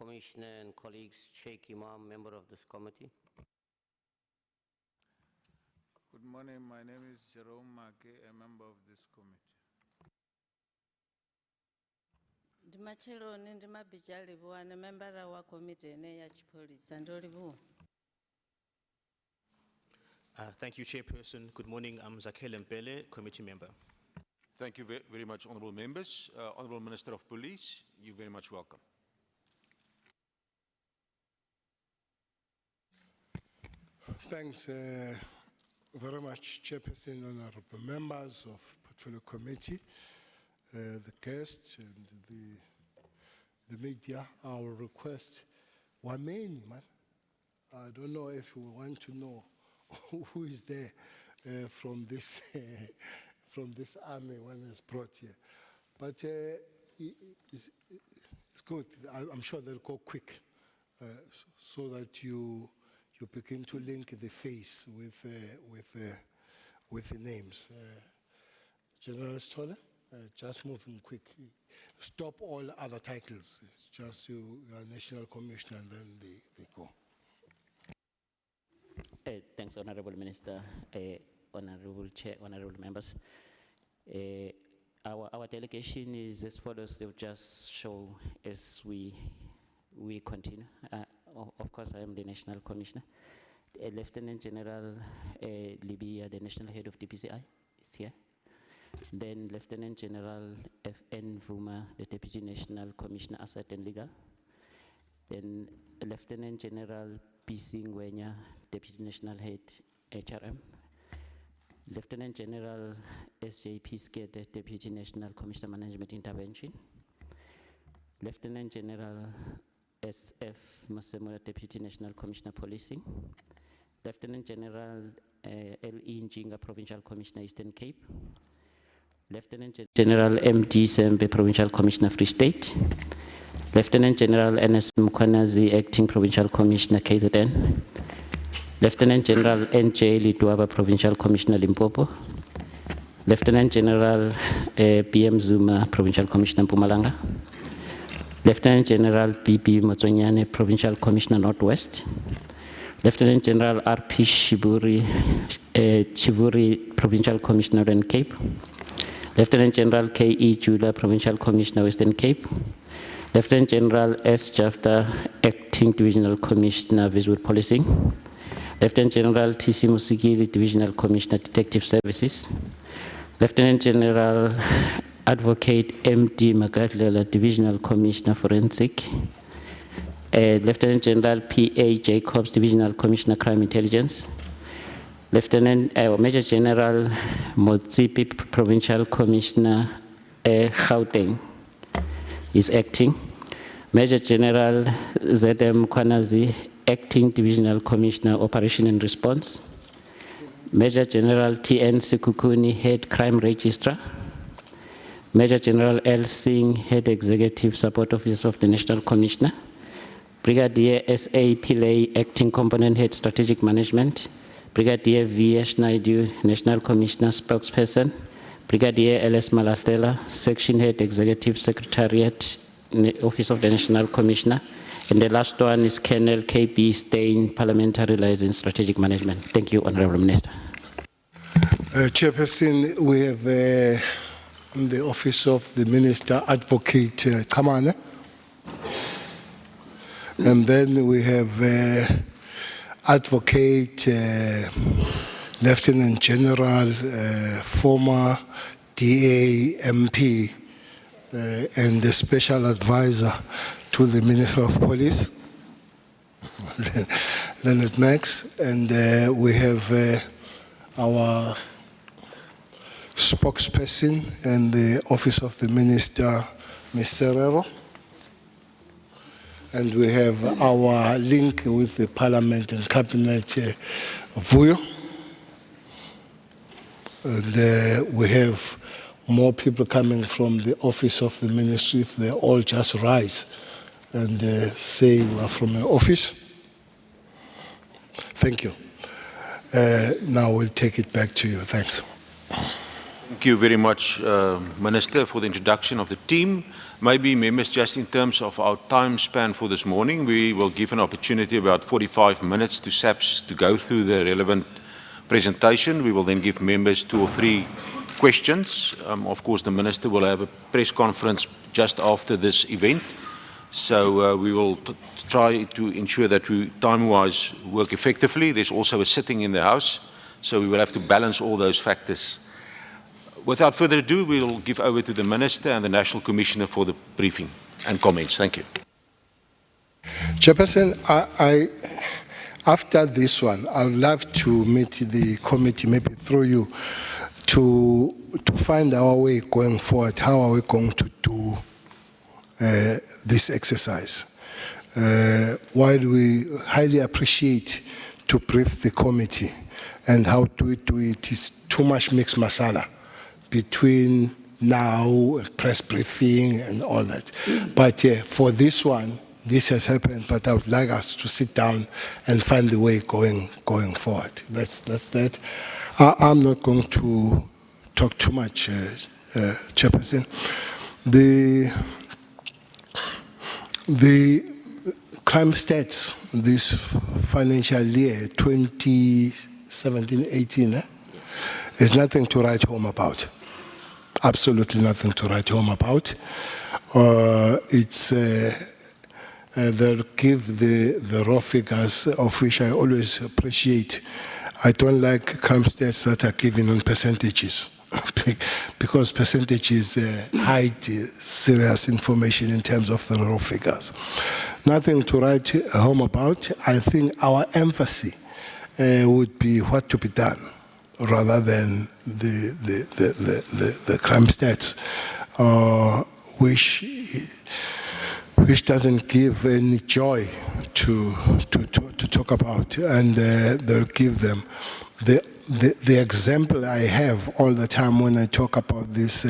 Commissioner and colleagues, Sheikh Imam, member of this committee. Good morning. My name is Jerome Make, a member of this committee. Dimachelo Nindima Bijali, a member of our committee, and Police and Olivu. Thank you, Chairperson. Good morning. I'm Zakhele Mpele, committee member. Thank you very much, honourable members. Honourable Minister of Police, you're very much welcome. Thanks very much, Chairperson, honourable members of Portfolio Committee, the guests and the media. I will request Wameni, man. I don't know if you want to know who is there from this army when it's brought here. But it's good. I'm sure they'll go quick so that you begin to link the face with the names. General Stoller, just moving quick. Stop all other titles. Just you are National Commissioner, and then they go. Thanks, Honorable Minister, Honorable Chair, Honorable members. Our delegation is as follows. They'll just show as we continue. Of course, I am the National Commissioner. Lieutenant General Libya, the National Head of DPCI, is here. Then Lieutenant General F.N. Vuma, the Deputy National Commissioner, Asset and Legal. Then Lieutenant General P.C. Ngwenya, Deputy National Head, HRM. Lieutenant General S.J.P. Skete, Deputy National Commissioner, Management Intervention. Lieutenant General S.F. Masemola, Deputy National Commissioner, Policing. Lieutenant General L.E. Njinga, Provincial Commissioner, Eastern Cape. Lieutenant General M.D. Sembe, Provincial Commissioner, Free State. Lieutenant General N.S. Mkwanazi, Acting Provincial Commissioner, KZN. Lieutenant General N.J. Lidwaba, Provincial Commissioner, Limpopo. Lieutenant General P.M. Zuma, Provincial Commissioner, Mpumalanga. Lieutenant General B.B. Matsonyane, Provincial Commissioner, Northwest. Lieutenant General R.P. Chivuri, Provincial Commissioner, Northern Cape. Lieutenant General K.E. Jula, Provincial Commissioner, Western Cape. Lieutenant General S. Jafta, Acting Divisional Commissioner, Visual Policing. Lieutenant General T.C. Musigili, Divisional Commissioner, Detective Services. Lieutenant General Advocate M.D. Magadlela, Divisional Commissioner, Forensic. Lieutenant General P.A. Jacobs, Divisional Commissioner, Crime Intelligence. Major General Motsipi, Provincial Commissioner, Gauteng, is acting. Major General Z.M. Kwanazi, Acting Divisional Commissioner, Operation and Response. Major General T.N. Sikukuni, Head Crime Registrar. Major General L. Singh, Head Executive Support Officer of the National Commissioner. Brigadier S.A. Pillay, Acting Component Head Strategic Management. Brigadier V.S. Naidu, National Commissioner Spokesperson. Brigadier L.S. Malatela, Section Head Executive Secretariat, Office of the National Commissioner. And the last one is Colonel K.B. Stein, Parliamentary Liaison Strategic Management. Thank you, Honorable Minister. Chairperson, we have in the Office of the Minister, Advocate Kamane. And then we have Advocate Lieutenant General, former DA MP, and the Special Advisor to the Minister of Police, Leonard Max. And we have our spokesperson and the Office of the Minister, Ms. Serrero. And we have our link with the Parliament and Cabinet, Vuyo. And we have more people coming from the Office of the Ministry. If they all just rise and say we are from the office. Thank you. Now we'll take it back to you. Thanks. Thank Thank you very much, Minister, for the introduction of the team. Maybe members, just in terms of our time span for this morning, we will give an opportunity about 45 minutes to SAPS to go through the relevant presentation. We will then give members 2 or 3 questions. Of course, the Minister will have a press conference just after this event. So we will try to ensure that we, time-wise, work effectively. There's also a sitting in the House, so we will have to balance all those factors. Without further ado, we'll give over to the Minister and the National Commissioner for the briefing and comments. Thank you. Chairperson, after this one, I would love to meet the committee, maybe through you, to find our way going forward. How are we going to do this exercise? While we highly appreciate to brief the committee and how to do it is too much mixed masala between now, press briefing and all that. But for this one, this has happened, but I would like us to sit down and find the way going forward. That's that. I'm not going to talk too much, Chairperson. The crime stats this financial year, 2017-18, is nothing to write home about. Absolutely nothing to write home about. They'll give the raw figures, of which I always appreciate. I don't like crime stats that are given on percentages, because percentages hide serious information in terms of the raw figures. Nothing to write home about. I think our emphasis would be what to be done, rather than the crime stats, which doesn't give any joy to talk about, and they'll give them. The example I have all the time when I talk about these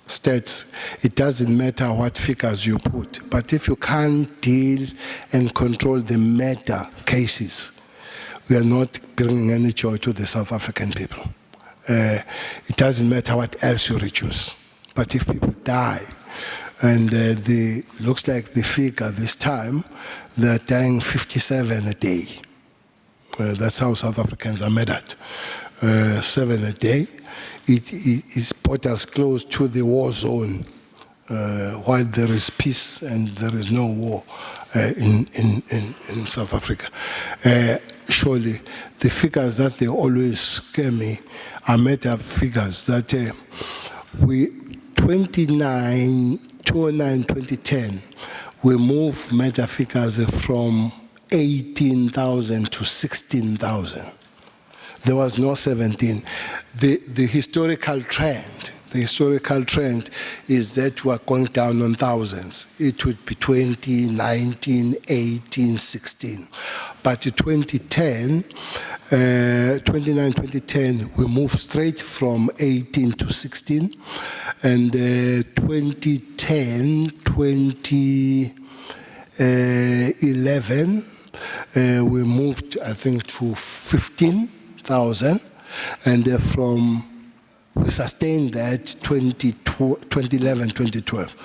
stats, it doesn't matter what figures you put, but if you can't deal and control the meta cases, we are not bringing any joy to the South African people. It doesn't matter what else you reduce, but if people die, and looks like the figure this time, they're dying 57 a day. That's how South Africans are made at. 7 a day. It's brought us close to the war zone, while there is peace and there is no war in South Africa. Surely, the figures that they always scare me are meta figures that 2010, we moved meta figures from 18,000 to 16,000. There was no 17. The historical trend is that we are going down on thousands. It would be 20, 19, 18, 16. But in 2010, 2010, we moved straight from 18 to 16. And 2010, 2011, we moved, I think, to 15,000. And we sustained that 2011, 2012.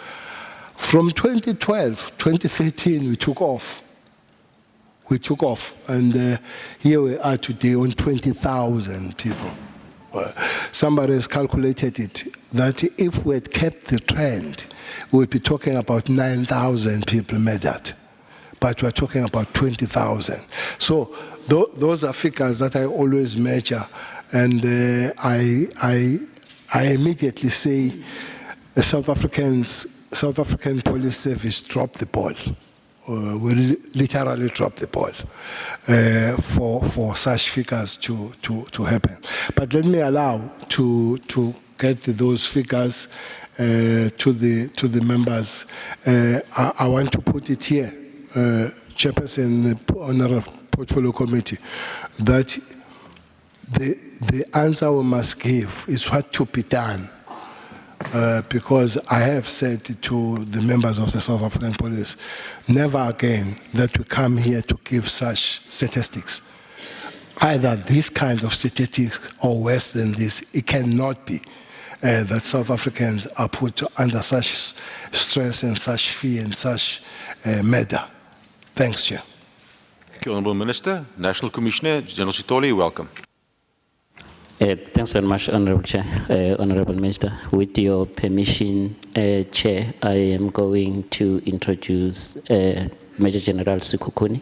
From 2012, 2013, we took off. And here we are today on 20,000 people. Somebody has calculated it, that if we had kept the trend, we would be talking about 9,000 people murdered. But we're talking about 20,000. So those are figures that I always measure. And I immediately say the South African Police Service dropped the ball. We literally dropped the ball for such figures to happen. But let me allow to get those figures to the members. I want to put it here, Chairperson, Honourable Portfolio Committee, that the answer we must give is what to be done. Because I have said to the members of the South African Police, never again that we come here to give such statistics. Either this kind of statistics or worse than this, it cannot be. that South Africans are put under such stress and such fear and such murder. Thanks, Chair. Thank you, Honourable Minister. National Commissioner, General Sitoli, welcome. Thanks very much, Honourable Chair, Honourable Minister. With your permission, Chair, I am going to introduce Major General Sikukuni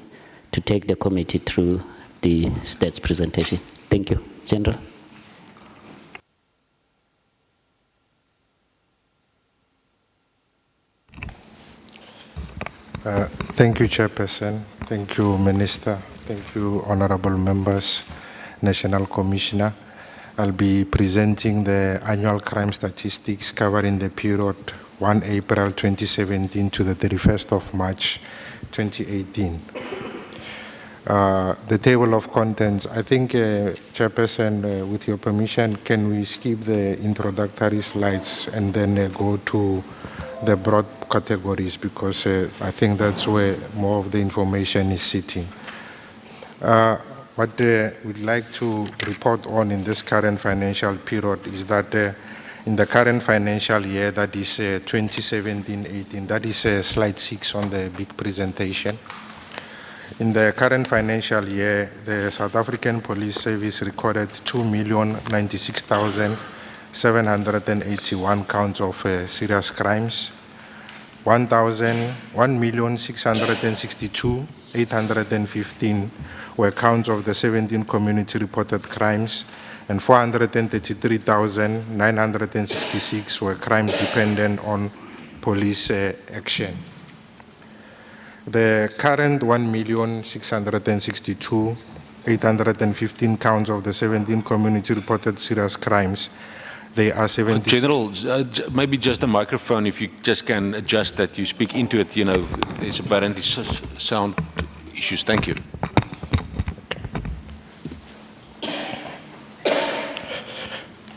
to take the committee through the state's presentation. Thank you, General. Thank you, Chairperson. Thank you, Minister. Thank you, honorable members, National Commissioner. I'll be presenting the annual crime statistics covering the period 1 April 2017 to the 31st of March 2018. The table of contents, I think, Chairperson, with your permission, can we skip the introductory slides and then go to the broad categories, because I think that's where more of the information is sitting. What we'd like to report on in this current financial period is that in the current financial year, that is 2017-18, that is slide 6 on the big presentation. In the current financial year, the South African Police Service recorded 2,096,781 counts of serious crimes, 1,662,815 were counts of the 17 community reported crimes, and 433,966 were crimes dependent on police action. The current 1,662,815 counts of the 17 community reported serious crimes, they are 70. General, maybe just the microphone, if you just can adjust that, you speak into it, you know, there's apparently sound issues. Thank you.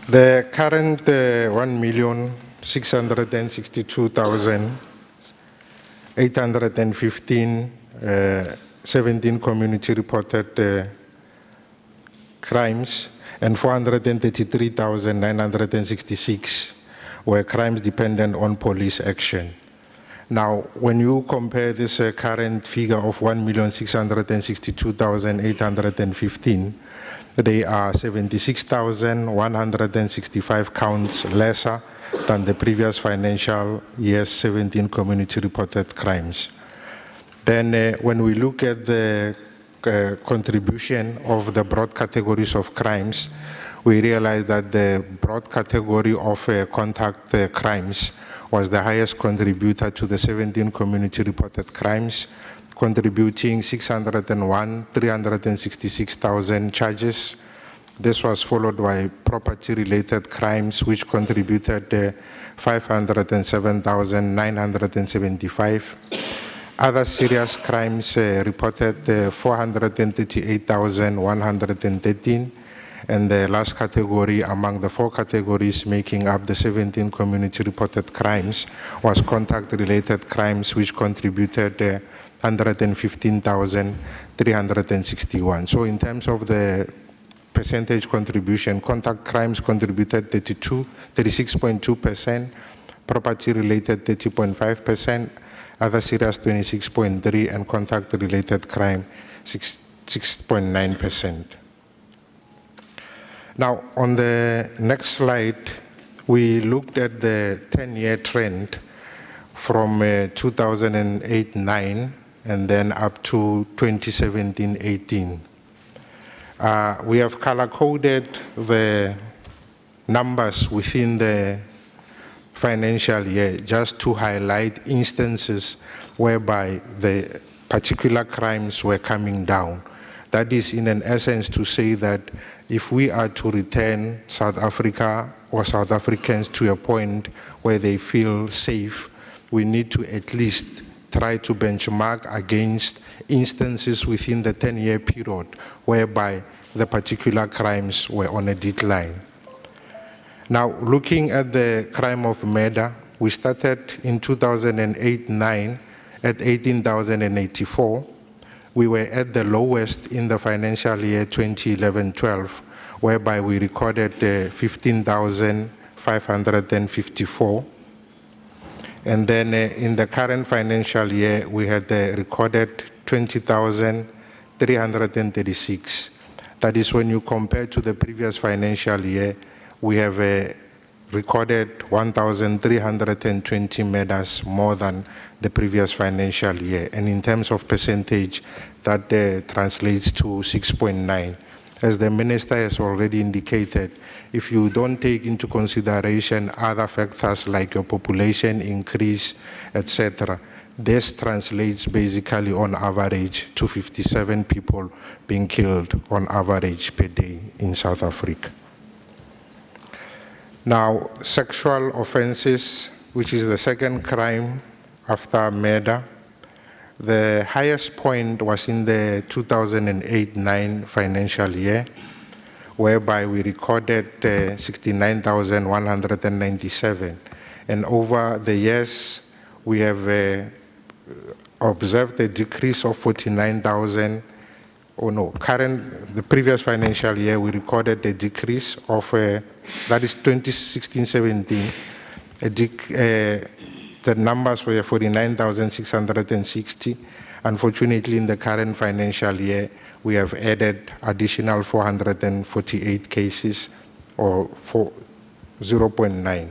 The current 1,662,815 17 community reported crimes, and 433,966 were crimes dependent on police action. Now, when you compare this current figure of 1,662,815, they are 76,165 counts lesser than the previous financial year's 17 community reported crimes. Then when we look at the contribution of the broad categories of crimes, we realize that the broad category of contact crimes was the highest contributor to the 17 community reported crimes, contributing 601,366,000 charges. This was followed by property-related crimes, which contributed 507,975. Other serious crimes reported 438,113, and the last category among the 4 categories making up the 17 community reported crimes was contact-related crimes, which contributed 115,361. So in terms of the percentage contribution, contact crimes contributed 36.2%, property-related 30.5%, other serious 26.3%, and contact-related crime 6.9%. Now, on the next slide, we looked at the 10-year trend from 2008-9 and then up to 2017-18. We have color-coded the numbers within the financial year just to highlight instances whereby the particular crimes were coming down. That is, in an essence, to say that if we are to return South Africa or South Africans to a point where they feel safe, we need to at least try to benchmark against instances within the 10-year period whereby the particular crimes were on a decline. Now, looking at the crime of murder, we started in 2008-9 at 18,084. We were at the lowest in the financial year 2011-12, whereby we recorded 15,500 20,554. And then in the current financial year, we had recorded 20,336. That is when you compare to the previous financial year, we have recorded 1,320 murders more than the previous financial year. And in terms of percentage, that translates to 6.9. As the Minister has already indicated, if you don't take into consideration other factors like your population increase, etc., this translates basically on average to 57 people being killed on average per day in South Africa. Now, sexual offences, which is the second crime after murder, the highest point was in the 2008-9 financial year, whereby we recorded 69,197. And over the years, we have observed a decrease of 49,000. The previous financial year, we recorded a decrease of, that is 2016-17, the numbers were 49,660. Unfortunately, in the current financial year, we have added additional 448 cases, or 0.9.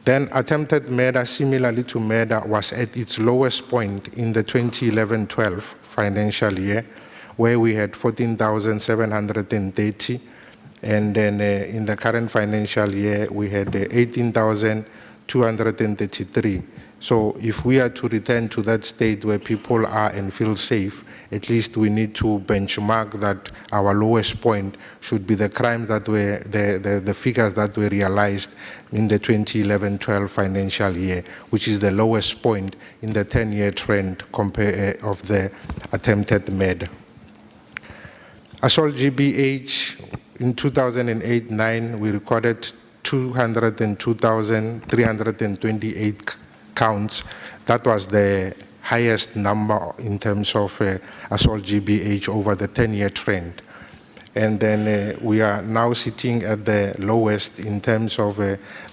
Then attempted murder, similarly to murder, was at its lowest point in the 2011-12 financial year, where we had 14,730. And then in the current financial year, we had 18,233. So if we are to return to that state where people are and feel safe, at least we need to benchmark that our lowest point should be the crime that were, the figures that were realized in the 2011-12 financial year, which is the lowest point in the 10-year trend of the attempted murder. Assault GBH, in 2008-9, we recorded 202,328 counts. That was the highest number in terms of assault GBH over the 10-year trend. And then we are now sitting at the lowest in terms of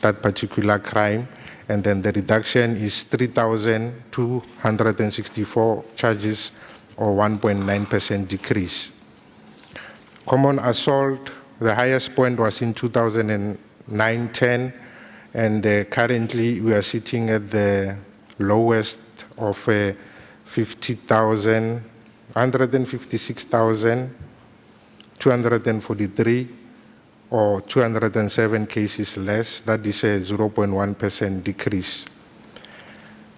that particular crime. And then the reduction is 3,264 charges, or 1.9% decrease. Common assault, the highest point was in 2009-10, and currently we are sitting at the lowest of 156,243, or 207 cases less. That is a 0.1% decrease.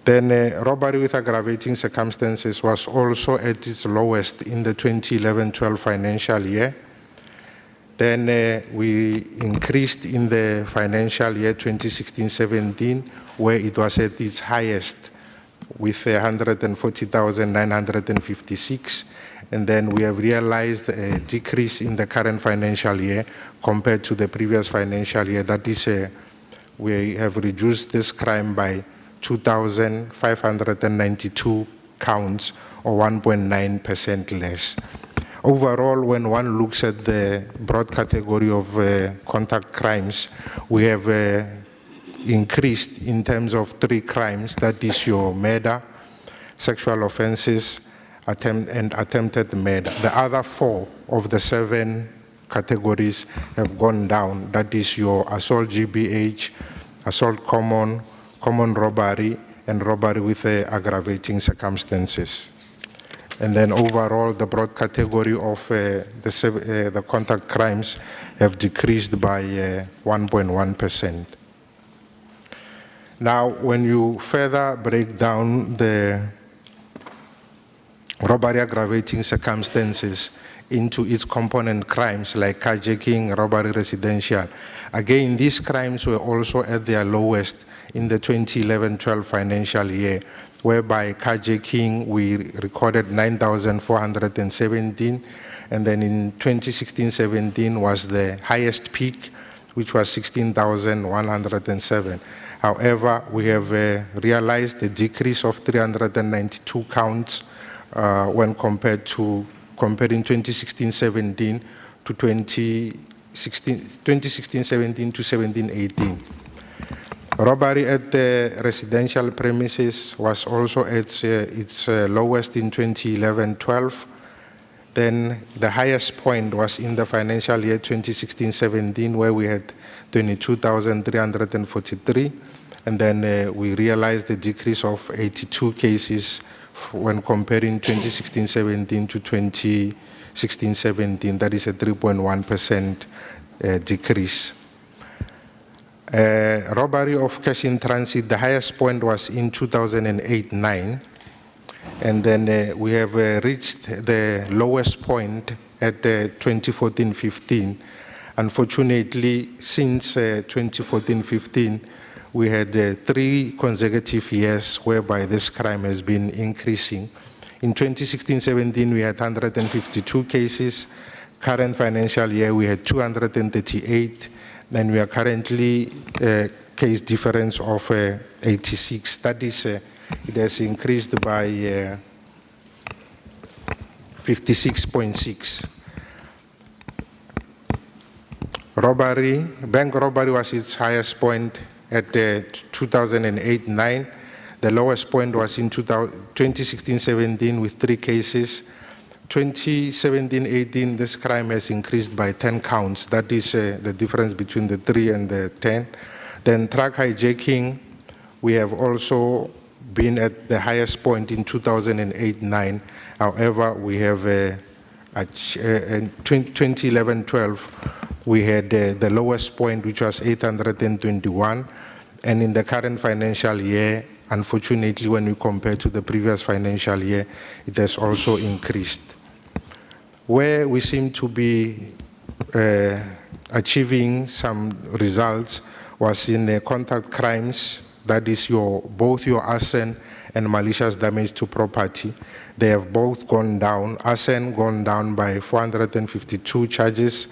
Then robbery with aggravating circumstances was also at its lowest in the 2011-12 financial year. Then we increased in the financial year 2016-17, where it was at its highest with 140,956. And then we have realized a decrease in the current financial year compared to the previous financial year. That is, we have reduced this crime by 2,592 counts, or 1.9% less. Overall, when one looks at the broad category of contact crimes, we have increased in terms of 3 crimes. That is your murder, sexual offences, and attempted murder. The other 4 of the 7 categories have gone down. That is your assault GBH, assault common robbery, and robbery with aggravating circumstances. And then overall, the broad category of the contact crimes have decreased by 1.1%. Now, when you further break down the robbery aggravating circumstances into its component crimes like carjacking, robbery residential, again, these crimes were also at their lowest in the 2011-12 financial year, whereby carjacking we recorded 9,417, and then in 2016-17 was the highest peak, which was 16,107. However, we have realized a decrease of 392 counts when comparing 2016-17 to 2016-17 to 17-18. Robbery at the residential premises was also at its lowest in 2011-12. Then the highest point was in the financial year 2016-17, where we had 22,343. And then we realized the decrease of 82 cases when comparing 2016-17 to 2016-17. That is a 3.1% decrease. Robbery of cash in transit, the highest point was in 2008-9. And then we have reached the lowest point at 2014-15. Unfortunately, since 2014-15, we had 3 consecutive years whereby this crime has been increasing. In 2016-17, we had 152 cases. Current financial year, we had 238. Then we are currently case difference of 86. That is, it has increased by 56.6. Robbery, bank robbery was its highest point at 2008-9. The lowest point was in 2016-17 with 3 cases. 2017-18, this crime has increased by 10 counts. That is the difference between the 3 and the 10. Then truck hijacking, we have also been at the highest point in 2008-9. However, we have at 2011-12, we had the lowest point, which was 821. And in the current financial year, unfortunately, when we compare to the previous financial year, it has also increased. Where we seem to be achieving some results was in contact crimes, that is both your arson and malicious damage to property. They have both gone down. Arson gone down by 452 charges,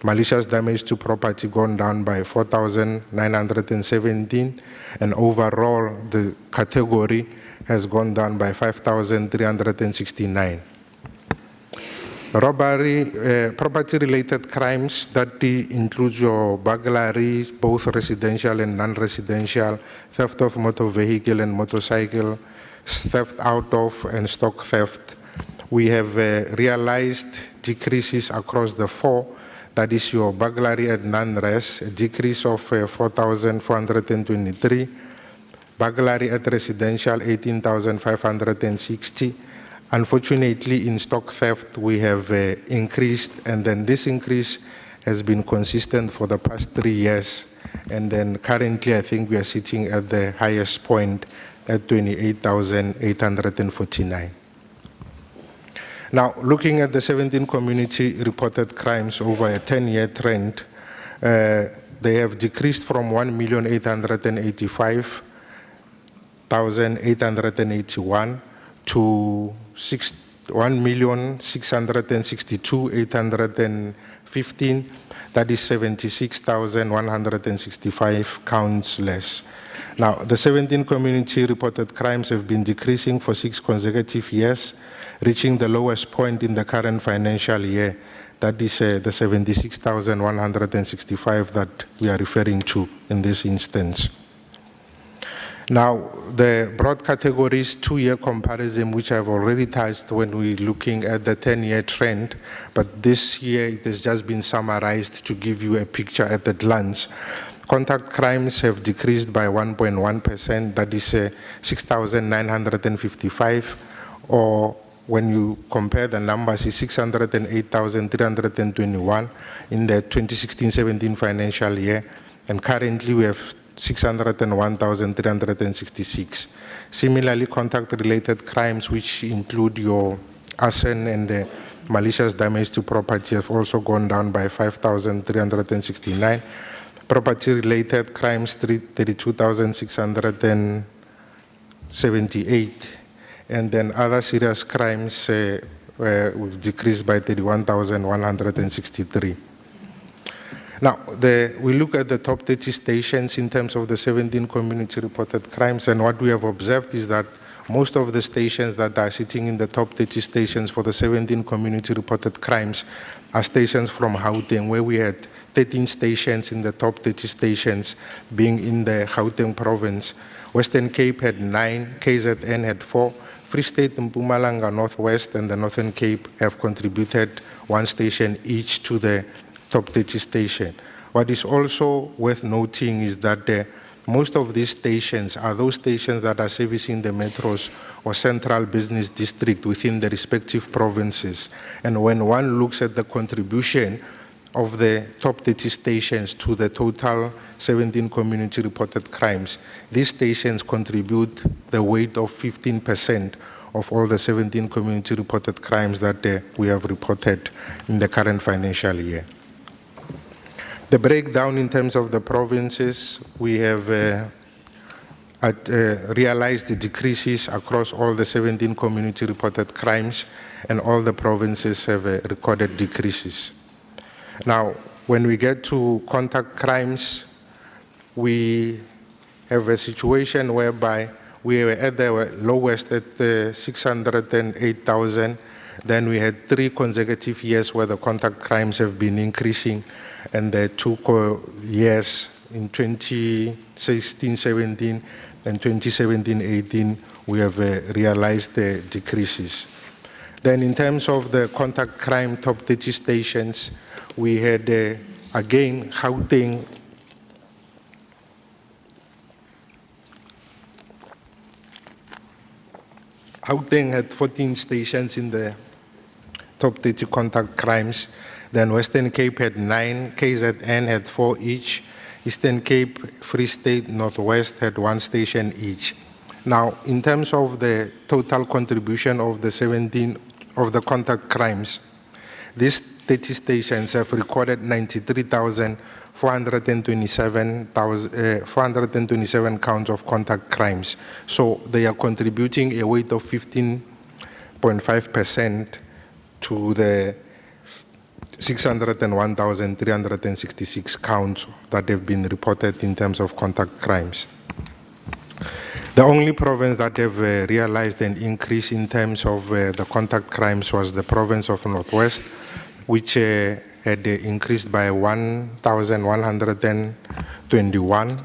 malicious damage to property gone down by 4,917, and overall the category has gone down by 5,369. Robbery, property-related crimes, that includes your burglary, both residential and non-residential, theft of motor vehicle and motorcycle, theft out of and stock theft. We have realized decreases across the 4. That is your burglary at non-res, a decrease of 4,423. Burglary at residential, 18,560. Unfortunately, in stock theft, we have increased, and then this increase has been consistent for the past 3 years. And then currently, I think we are sitting at the highest point at 28,849. Now, looking at the 17 community reported crimes over a 10-year trend, they have decreased from 1,885,881 to 1,662,815. That is 76,165 counts less. Now, the 17 community reported crimes have been decreasing for 6 consecutive years, reaching the lowest point in the current financial year. That is the 76,165 that we are referring to in this instance. Now, the broad categories 2-year comparison, which I've already touched when we're looking at the 10-year trend, but this year it has just been summarized to give you a picture at a glance. Contact crimes have decreased by 1.1%, that is 6,955, or when you compare the numbers, it's 608,321 in the 2016-17 financial year, and currently we have 601,366. Similarly, contact-related crimes, which include your arson and malicious damage to property, have also gone down by 5,369. Property-related crimes, 32,678. And then other serious crimes we've decreased by 31,163. Now, we look at the top 30 stations in terms of the 17 community reported crimes, and what we have observed is that most of the stations that are sitting in the top 30 stations for the 17 community reported crimes are stations from Gauteng, where we had 13 stations in the top 30 stations being in the Gauteng province. Western Cape had 9, KZN had 4, Free State, Mpumalanga, Northwest, and the Northern Cape have contributed 1 station each to the top 30 station. What is also worth noting is that most of these stations are those stations that are servicing the metros or central business district within the respective provinces. And when one looks at the contribution of the top 30 stations to the total 17 community reported crimes, these stations contribute the weight of 15% of all the 17 community reported crimes that we have reported in the current financial year. The breakdown in terms of the provinces, we have realized the decreases across all the 17 community reported crimes, and all the provinces have recorded decreases. Now, when we get to contact crimes, we have a situation whereby we were at the lowest at 608,000. Then we had 3 consecutive years where the contact crimes have been increasing, and the 2 years in 2016-17 and 2017-18, we have realized the decreases. Then in terms of the contact crime top 30 stations, we had, again, Gauteng had 14 stations in the top 30 contact crimes. Then Western Cape had 9, KZN had 4 each, Eastern Cape, Free State, Northwest had 1 station each. Now, in terms of the total contribution of the 17 of the contact crimes, these 30 stations have recorded 93,427 counts of contact crimes. So they are contributing a weight of 15.5% to the 601,366 counts that have been reported in terms of contact crimes. The only province that have realized an increase in terms of the contact crimes was the province of Northwest, which had increased by 1,121.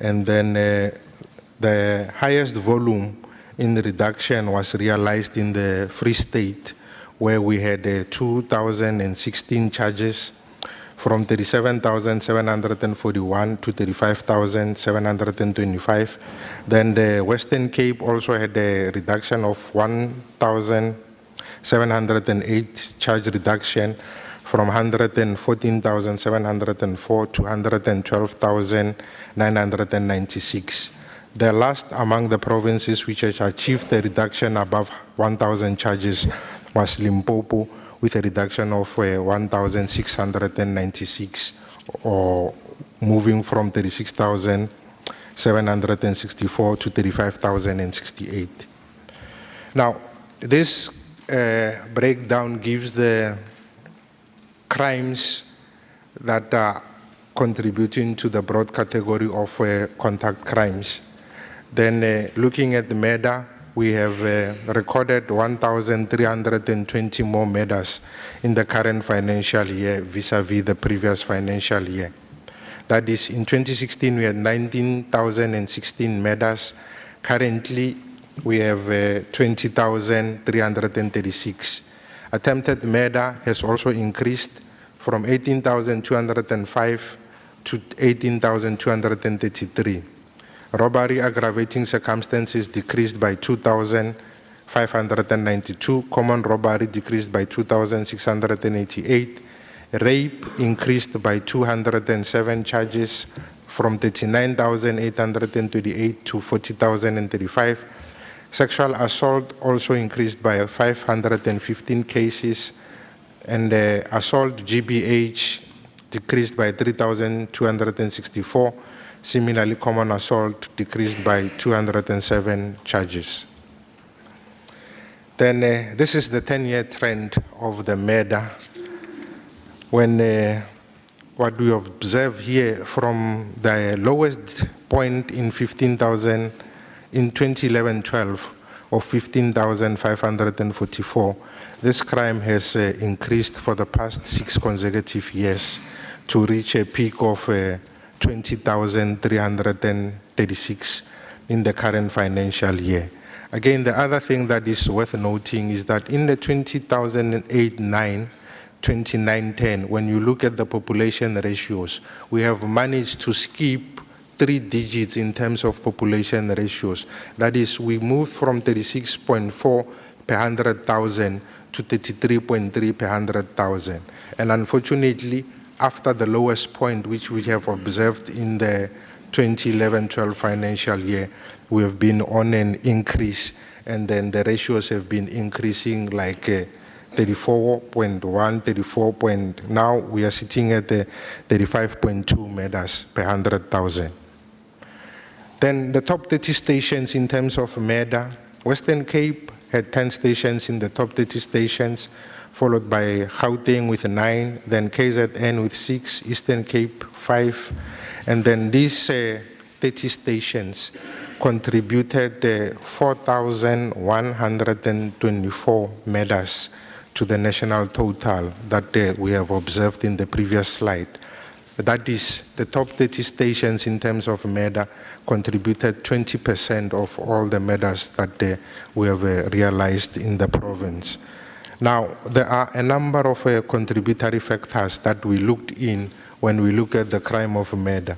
And then the highest volume in reduction was realized in the Free State, where we had 2,016 charges from 37,741 to 35,725. Then the Western Cape also had a reduction of 1,708 charge reduction from 114,704 to 112,996. The last among the provinces which has achieved a reduction above 1,000 charges was Limpopo, with a reduction of 1,696, or moving from 36,764 to 35,068. Now, this breakdown gives the crimes that are contributing to the broad category of contact crimes. Then looking at the murder, we have recorded 1,320 more murders in the current financial year vis-a-vis the previous financial year. That is, in 2016, we had 19,016 murders. Currently, we have 20,336. Attempted murder has also increased from 18,205 to 18,233. Robbery aggravating circumstances decreased by 2,592. Common robbery decreased by 2,688. Rape increased by 207 charges from 39,828 to 40,035. Sexual assault also increased by 515 cases, and assault GBH decreased by 3,264. Similarly, common assault decreased by 207 charges. Then this is the 10-year trend of the murder. When what we observe here from the lowest point in 15,000 in 2011-12 of 15,544, this crime has increased for the past 6 consecutive years to reach a peak of 20,336 in the current financial year. Again, the other thing that is worth noting is that in the 2008-9, 2009-10, when you look at the population ratios, we have managed to skip 3 digits in terms of population ratios. That is, we moved from 36.4 per 100,000 to 33.3 per 100,000. And unfortunately, after the lowest point, which we have observed in the 2011-12 financial year, we have been on an increase, and then the ratios have been increasing like 34.1, 34 point, now we are sitting at 35.2 murders per 100,000. Then the top 30 stations in terms of murder, Western Cape had 10 stations in the top 30 stations, followed by Gauteng with 9, then KZN with 6, Eastern Cape 5, and then these 30 stations contributed 4,124 murders to the national total that we have observed in the previous slide. That is, the top 30 stations in terms of murder contributed 20% of all the murders that we have realized in the province. Now, there are a number of contributory factors that we looked in when we look at the crime of murder.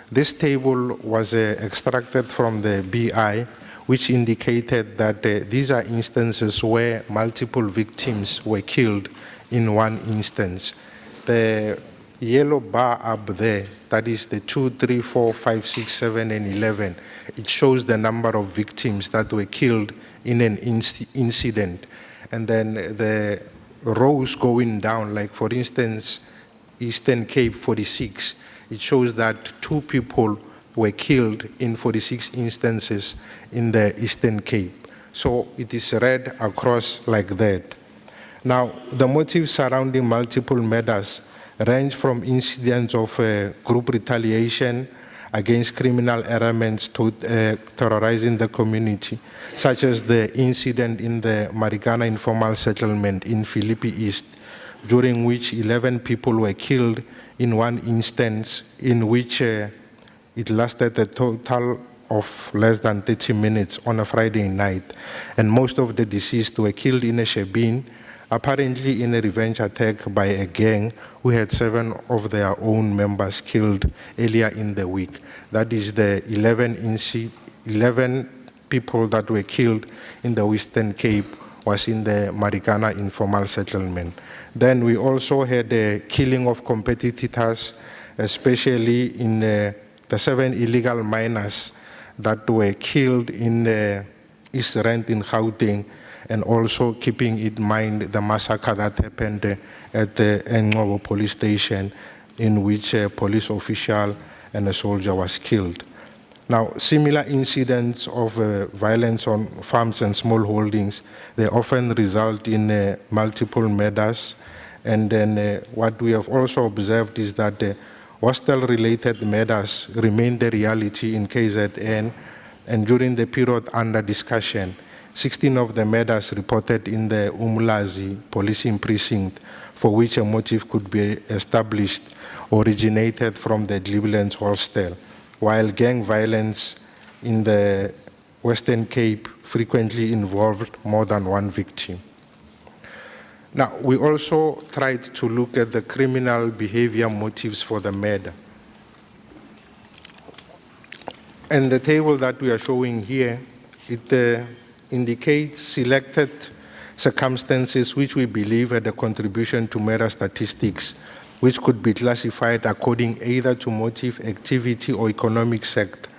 This table was extracted from the BI, which indicated that these are instances where multiple victims were killed in one instance. The yellow bar up there, that is the 2, 3, 4, 5, 6, 7, and 11, it shows the number of victims that were killed in an incident. And then the rows going down, like for instance, Eastern Cape 46, it shows that 2 people were killed in 46 instances in the Eastern Cape. So it is read across like that. Now, the motives surrounding multiple murders range from incidents of group retaliation against criminal elements to terrorizing the community, such as the incident in the Marikana informal settlement in Philippi East, during which 11 people were killed in one instance in which it lasted a total of less than 30 minutes on a Friday night. And most of the deceased were killed in a shebeen, apparently in a revenge attack by a gang who had 7 of their own members killed earlier in the week. That is the 11 people that were killed in the Western Cape was in the Marikana informal settlement. Then we also had the killing of competitors, especially in the 7 illegal miners that were killed in East Rand in Gauteng, and also keeping in mind the massacre that happened at the Engobo police station, in which a police official and a soldier was killed. Now, similar incidents of violence on farms and small holdings, they often result in multiple murders. And then what we have also observed is that hostel-related murders remain the reality in KZN, and during the period under discussion, 16 of the murders reported in the Umlazi policing precinct, for which a motive could be established, originated from the Cleveland hostel, while gang violence in the Western Cape frequently involved more than 1 victim. Now, we also tried to look at the criminal behavior motives for the murder. And the table that we are showing here, it indicates selected circumstances which we believe had a contribution to murder statistics, which could be classified according either to motive, activity, or economic sector.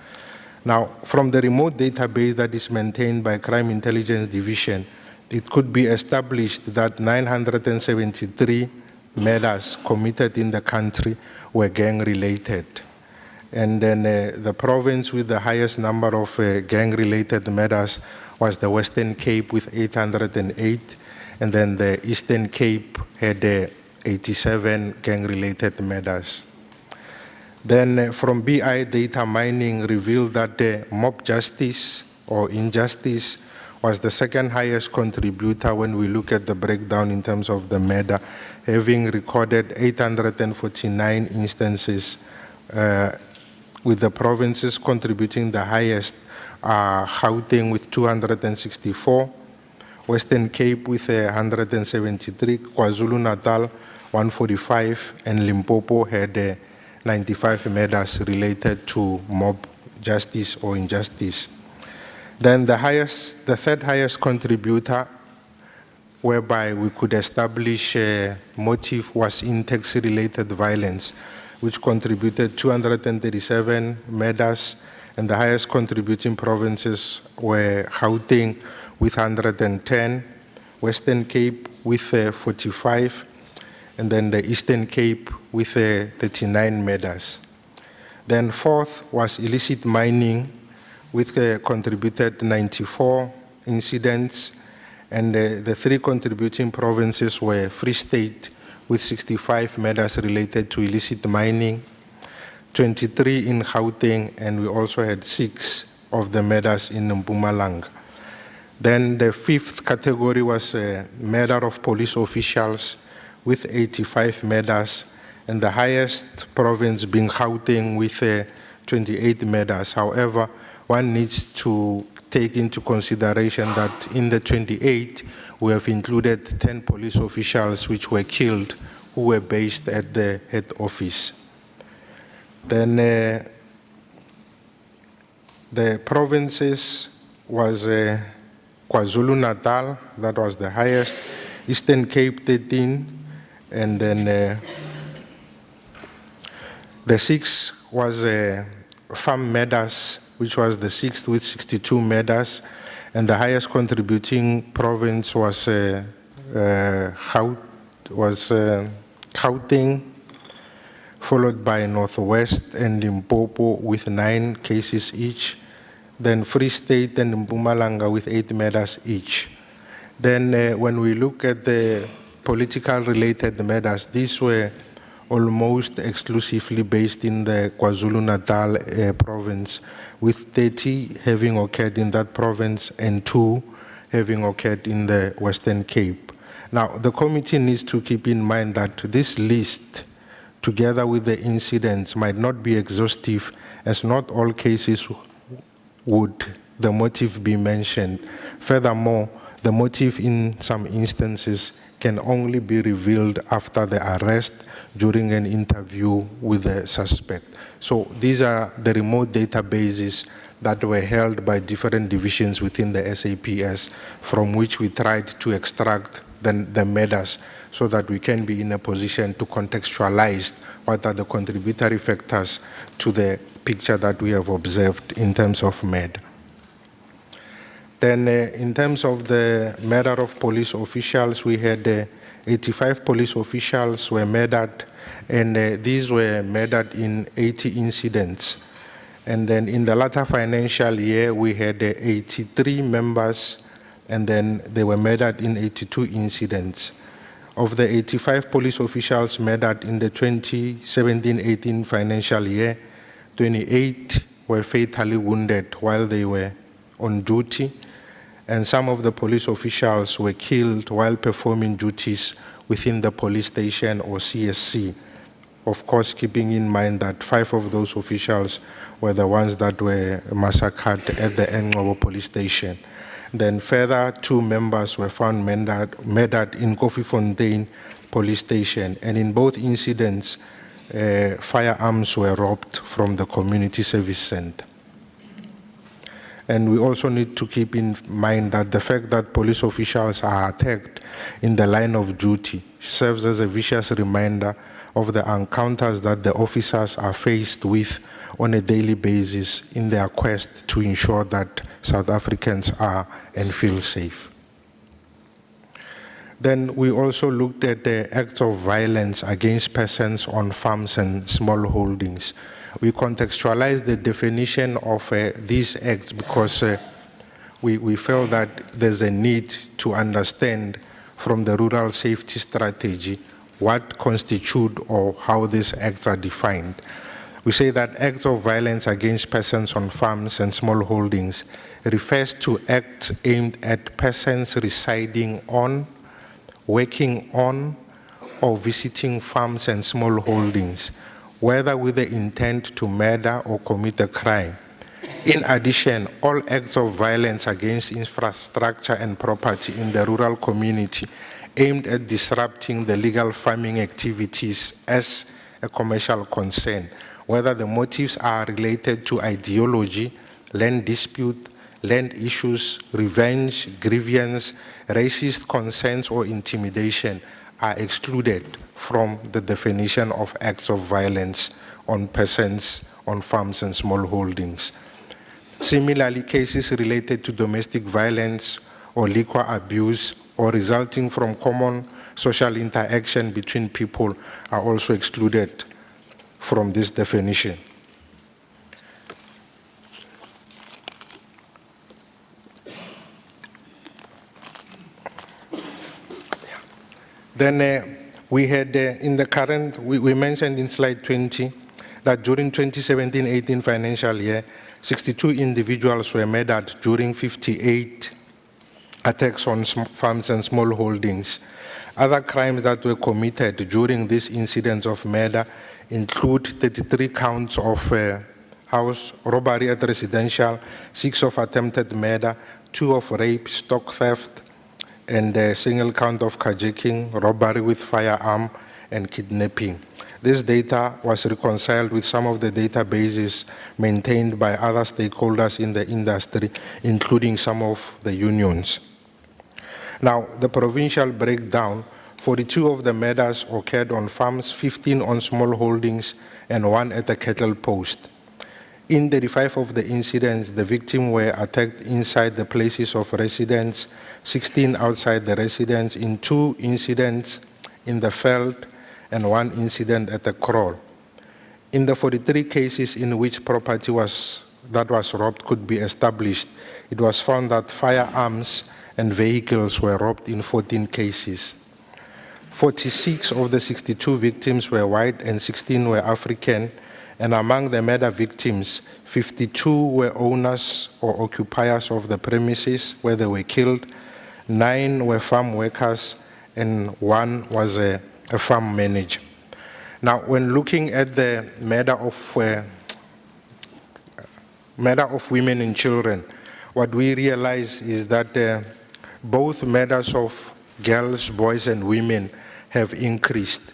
Now, from the remote database that is maintained by Crime Intelligence Division, it could be established that 973 murders committed in the country were gang-related. And then the province with the highest number of gang-related murders was the Western Cape with 808, and then the Eastern Cape had 87 gang-related murders. Then from BI data mining revealed that the mob justice or injustice was the second highest contributor when we look at the breakdown in terms of the murder, having recorded 849 instances, with the provinces contributing the highest, Gauteng with 264, Western Cape with 173, KwaZulu-Natal 145, and Limpopo had 95 murders related to mob justice or injustice. Then the third highest contributor, whereby we could establish a motive, was in taxi-related violence, which contributed 237 murders, and the highest contributing provinces were Gauteng with 110, Western Cape with 45, and then the Eastern Cape with 39 murders. Then fourth was illicit mining, which contributed 94 incidents, and the three contributing provinces were Free State with 65 murders related to illicit mining, 23 in Gauteng, and we also had 6 of the murders in Mpumalanga. Then the fifth category was murder of police officials with 85 murders, and the highest province being Gauteng with 28 murders. However, one needs to take into consideration that in the 28, we have included 10 police officials which were killed who were based at the head office. Then the provinces was KwaZulu-Natal, that was the highest, Eastern Cape 13, and then the sixth was farm murders, which was the sixth with 62 murders, and the highest contributing province was Gauteng, followed by Northwest and Limpopo with 9 cases each, then Free State and Mpumalanga with 8 murders each. Then when we look at the political related murders, these were almost exclusively based in the KwaZulu-Natal province, with 30 having occurred in that province and 2 having occurred in the Western Cape. Now, the committee needs to keep in mind that this list, together with the incidents, might not be exhaustive, as not all cases would the motive be mentioned. Furthermore, the motive in some instances can only be revealed after the arrest during an interview with the suspect. So these are the remote databases that were held by different divisions within the SAPS, from which we tried to extract the murders so that we can be in a position to contextualize what are the contributory factors to the picture that we have observed in terms of murder. Then in terms of the murder of police officials, we had 85 police officials were murdered, and these were murdered in 80 incidents. And then in the latter financial year, we had 83 members, and then they were murdered in 82 incidents. Of the 85 police officials murdered in the 2017-18 financial year, 28 were fatally wounded while they were on duty, and some of the police officials were killed while performing duties within the police station or CSC. Of course, keeping in mind that 5 of those officials were the ones that were massacred at the Engcobo police station. Then further, 2 members were found murdered in Koffiefontein police station, and in both incidents, firearms were robbed from the community service center. And we also need to keep in mind that the fact that police officials are attacked in the line of duty serves as a vicious reminder of the encounters that the officers are faced with on a daily basis in their quest to ensure that South Africans are and feel safe. Then we also looked at the acts of violence against persons on farms and small holdings. We contextualized the definition of these acts because we felt that there's a need to understand from the rural safety strategy what constitute or how these acts are defined. we say that acts of violence against persons on farms and small holdings refers to acts aimed at persons residing on, working on, or visiting farms and small holdings, whether with the intent to murder or commit a crime. In addition, all acts of violence against infrastructure and property in the rural community aimed at disrupting the legal farming activities as a commercial concern, whether the motives are related to ideology, land dispute, land issues, revenge, grievance, racist concerns, or intimidation, are excluded from the definition of acts of violence on persons on farms and small holdings. Similarly, cases related to domestic violence or liquor abuse or resulting from common social interaction between people are also excluded from this definition. Then we had in the current, we mentioned in slide 20 that during 2017-18 financial year, 62 individuals were murdered during 58 attacks on farms and small holdings. Other crimes that were committed during these incidents of murder include 33 counts of house robbery at residential, 6 of attempted murder, 2 of rape, stock theft, and a single count of carjacking, robbery with firearm, and kidnapping. This data was reconciled with some of the databases maintained by other stakeholders in the industry, including some of the unions. Now, the provincial breakdown, 42 of the murders occurred on farms, 15 on small holdings, and 1 at a cattle post. In 35 of the incidents, the victims were attacked inside the places of residence, 16 outside the residence, in 2 incidents in the field, and 1 incident at a kraal. In the 43 cases in which property that was robbed could be established, it was found that firearms and vehicles were robbed in 14 cases. 46 of the 62 victims were white and 16 were African, and among the murder victims, 52 were owners or occupiers of the premises where they were killed, 9 were farm workers, and 1 was a farm manager. Now, when looking at the murder of women and children, what we realize is that both murders of girls, boys, and women have increased.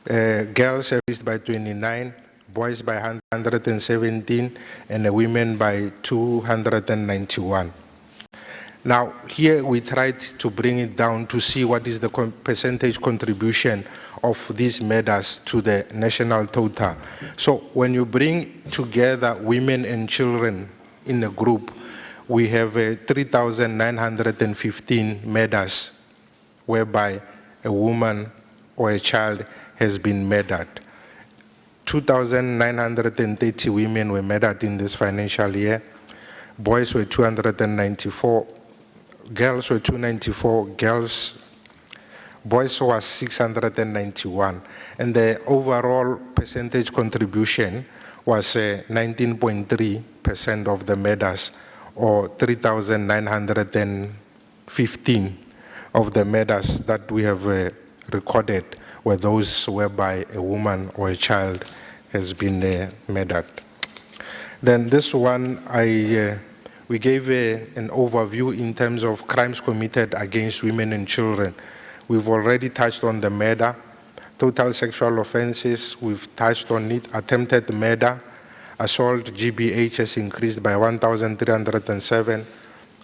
Girls have increased by 29, boys by 117, and the women by 291. Now, here we tried to bring it down to see what is the percentage contribution of these murders to the national total. So when you bring together women and children in a group, we have 3,915 murders whereby a woman or a child has been murdered. 2,930 women were murdered in this financial year. Boys were 294, girls were 294, boys was 691. And the overall percentage contribution was 19.3% of the murders, or 3,915 of the murders that we have recorded were those whereby a woman or a child has been murdered. Then this one, we gave an overview in terms of crimes committed against women and children. We've already touched on the murder, total sexual offenses, we've touched on it, attempted murder, assault, GBH has increased by 1,307,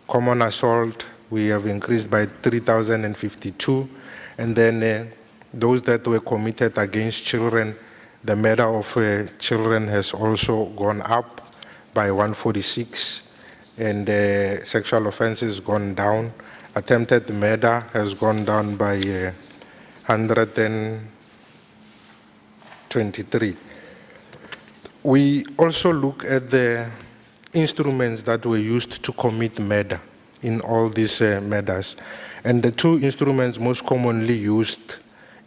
common assault, we have increased by 3,052, and then those that were committed against children, the murder of children has also gone up by 146, and sexual offenses gone down. Attempted murder has gone down by 123. We also look at the instruments that were used to commit murder in all these murders. And the 2 instruments most commonly used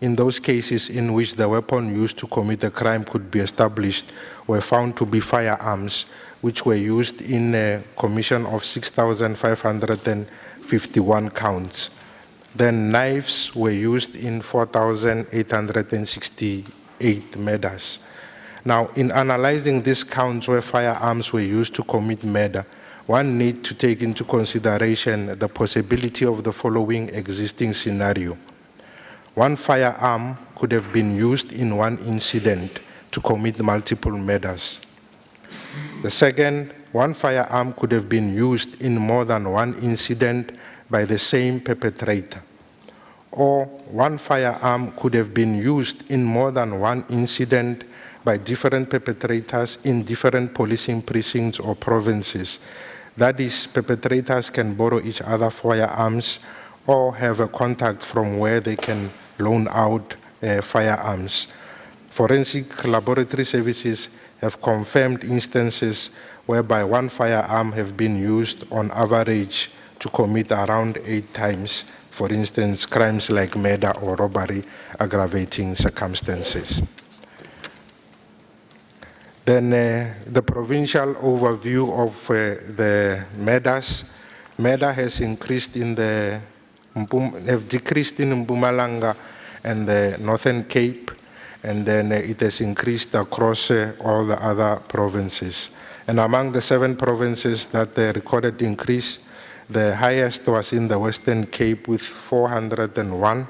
in those cases in which the weapon used to commit the crime could be established were found to be firearms, which were used in a commission of 6,551 counts. Then knives were used in 4,868 murders. Now, in analyzing these counts where firearms were used to commit murder, one needs to take into consideration the possibility of the following existing scenario. One firearm could have been used in one incident to commit multiple murders. The second, one firearm could have been used in more than one incident by the same perpetrator. Or one firearm could have been used in more than one incident by different perpetrators in different policing precincts or provinces. That is, perpetrators can borrow each other firearms or have a contact from where they can loan out firearms. Forensic laboratory services have confirmed instances whereby one firearm have been used on average to commit around 8 times, for instance, crimes like murder or robbery, aggravating circumstances. Then the provincial overview of the murders. Murder has increased in have decreased in Mpumalanga and the Northern Cape, and then it has increased across all the other provinces. And among the 7 provinces that recorded increase, the highest was in the Western Cape with 401,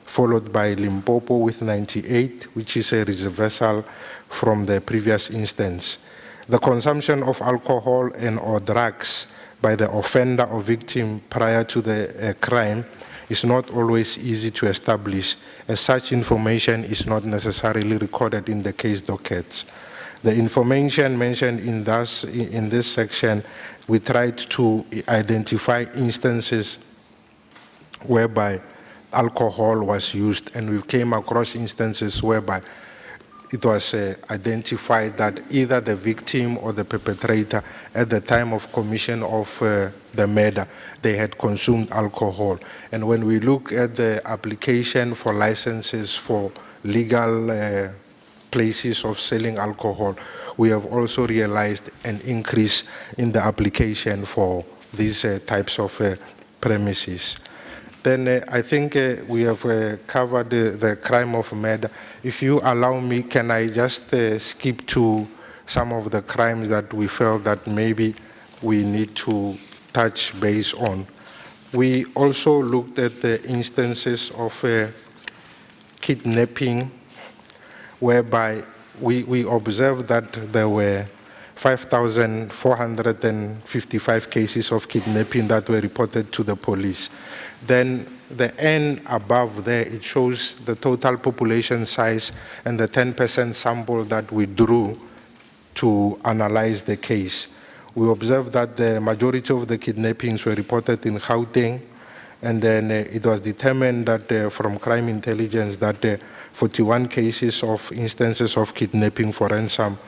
followed by Limpopo with 98, which is a reversal from the previous instance. The consumption of alcohol and or drugs by the offender or victim prior to the crime is not always easy to establish, as such information is not necessarily recorded in the case dockets. The information mentioned in this section, we tried to identify instances whereby alcohol was used, and we came across instances whereby it was identified that either the victim or the perpetrator at the time of commission of the murder, they had consumed alcohol. And when we look at the application for licenses for legal places of selling alcohol, we have also realized an increase in the application for these types of premises. Then I think we have covered the crime of murder. If you allow me, can I just skip to some of the crimes that we felt that maybe we need to touch base on? We also looked at the instances of kidnapping, whereby we observed that there were 5,455 cases of kidnapping that were reported to the police. Then the N above there, it shows the total population size and the 10% sample that we drew to analyze the case. We observed that the majority of the kidnappings were reported in Gauteng, and then it was determined that from crime intelligence that 41 cases of instances of kidnapping for ransom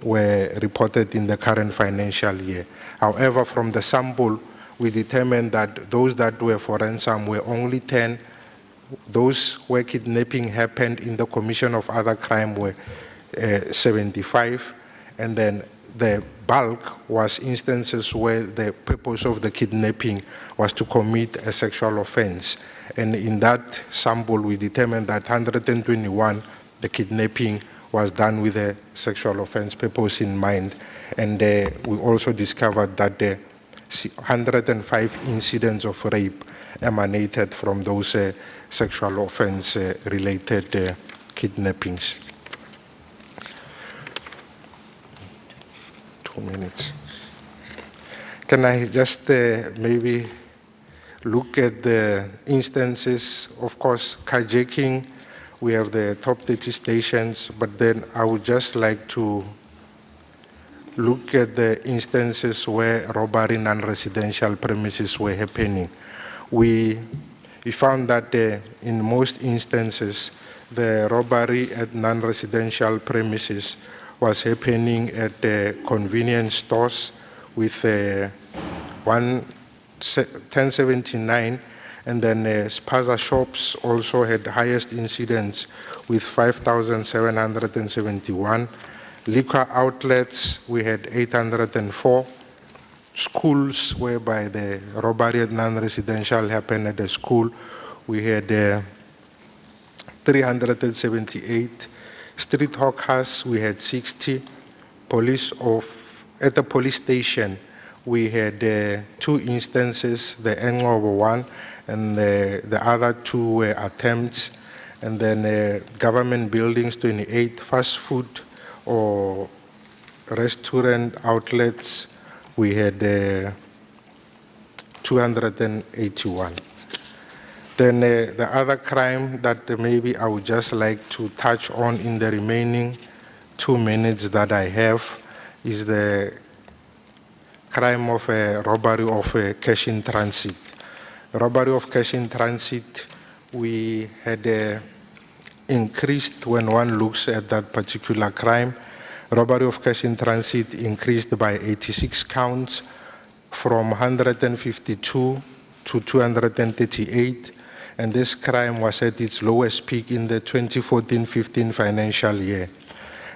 were reported in the current financial year. However, from the sample, we determined that those that were for ransom were only 10. Those where kidnapping happened in the commission of other crime were 75. And then the bulk was instances where the purpose of the kidnapping was to commit a sexual offense. And in that sample, we determined that 121, the kidnapping was done with a sexual offense purpose in mind. And we also discovered that 105 incidents of rape emanated from those sexual offense related kidnappings. 2 minutes. Can I just maybe look at the instances? Of course, carjacking, we have the top 30 stations, but then I would just like to look at the instances where robbery in non-residential premises were happening. We found that in most instances, the robbery at non-residential premises was happening at convenience stores with 1079. And then spaza shops also had highest incidents with 5,771. Liquor outlets, we had 804. Schools, whereby the robbery at non-residential happened at the school, we had 378. Street hawkers, we had 60. At the police station, we had 2 instances, the Engobo one, and the other 2 were attempts. And then government buildings, 28. Fast food or restaurant outlets, we had 281. Then the other crime that maybe I would just like to touch on in the remaining 2 minutes that I have is the crime of robbery of cash in transit. Robbery of cash in transit, we had increased when one looks at that particular crime. Robbery of cash in transit increased by 86 counts from 152 to 238, and this crime was at its lowest peak in the 2014-15 financial year.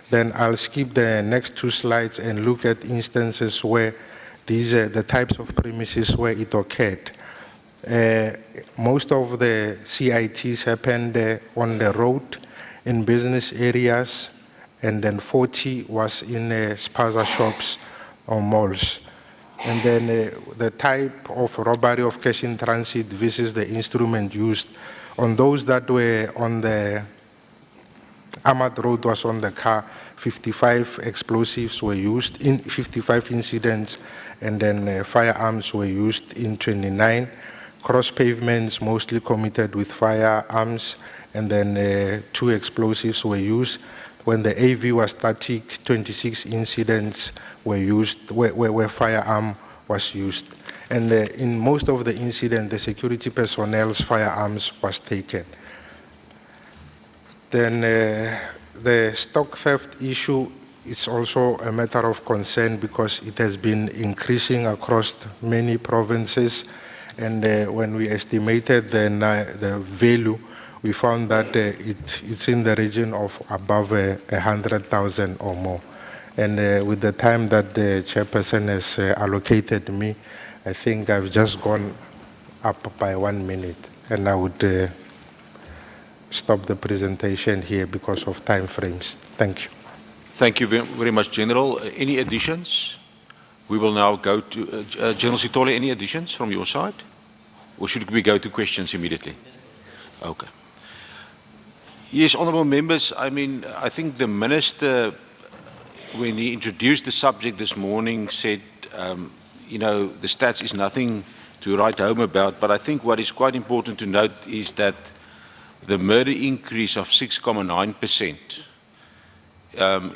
Then I'll skip the next 2 slides and look at instances where these are the types of premises where it occurred. Most of the CITs happened on the road, in business areas, and then 40 was in spaza shops or malls. And then the type of robbery of cash in transit versus the instrument used. On those that were on the Ahmad Road was on the car, 55 explosives were used in 55 incidents, and then firearms were used in 29. Cross pavements mostly committed with firearms, and then 2 explosives were used. When the AV was static, 26 incidents were used where firearm was used. And in most of the incidents, the security personnel's firearms was taken. Then the stock theft issue is also a matter of concern because it has been increasing across many provinces. And when we estimated the value, we found that it's in the region of above 100,000 or more. And with the time that the chairperson has allocated me, I think I've just gone up by 1 minute, and I would stop the presentation here because of time frames. Thank you. Thank you very much, General. Any additions? We will now go to General Sitole. Any additions from your side? Or should we go to questions immediately? Okay. Yes, honourable members, I mean, I think the Minister, when he introduced the subject this morning, said, you know, the stats is nothing to write home about, but I think what is quite important to note is that the murder increase of 6.9%,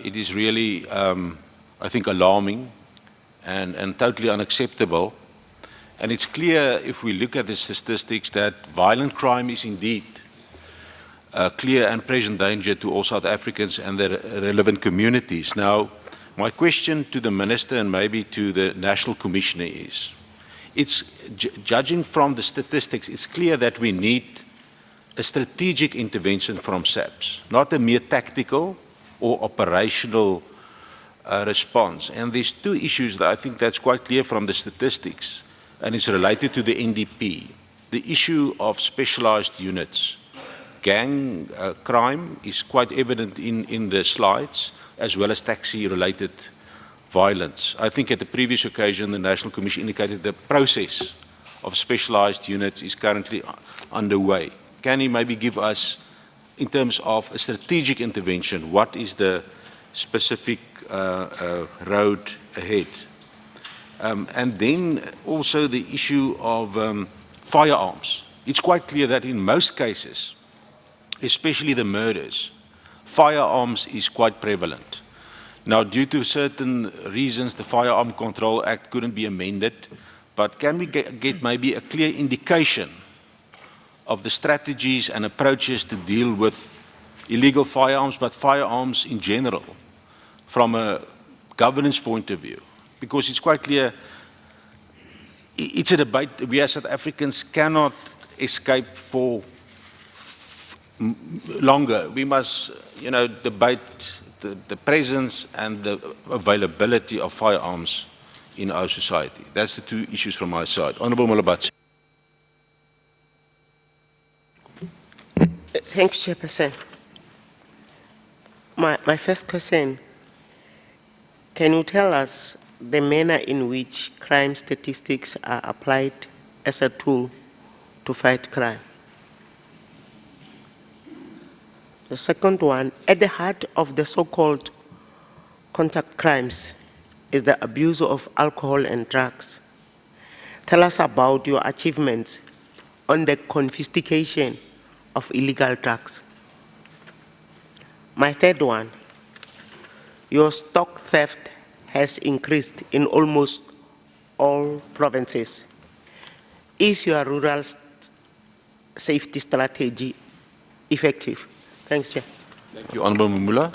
it is really, I think, alarming and totally unacceptable. And it's clear, if we look at the statistics, that violent crime is indeed a clear and present danger to all South Africans and their relevant communities. Now, my question to the Minister and maybe to the National Commissioner is, judging from the statistics, it's clear that we need a strategic intervention from SAPS, not a mere tactical or operational response. And there's 2 issues that I think that's quite clear from the statistics, and it's related to the NDP. The issue of specialized units. Gang crime is quite evident in the slides, as well as taxi-related violence. I think at the previous occasion, the National Commission indicated the process of specialized units is currently underway. Can he maybe give us, in terms of a strategic intervention, what is the specific road ahead? And then also the issue of firearms. It's quite clear that in most cases, especially the murders, firearms is quite prevalent. Now, due to certain reasons, the Firearm Control Act couldn't be amended, but can we get maybe a clear indication of the strategies and approaches to deal with illegal firearms, but firearms in general, from a governance point of view? Because it's quite clear, it's a debate we as South Africans cannot escape for longer. We must, debate the presence and the availability of firearms in our society. That's the two issues from my side. Honourable Malabatsi. Thanks, Chairperson. My first question, can you tell us the manner in which crime statistics are applied as a tool to fight crime? The second one, at the heart of the so-called contact crimes is the abuse of alcohol and drugs. Tell us about your achievements on the confiscation of illegal drugs. My third one, your stock theft has increased in almost all provinces. Is your rural safety strategy effective? Thanks, Chair. Thank you, Honourable Mumula.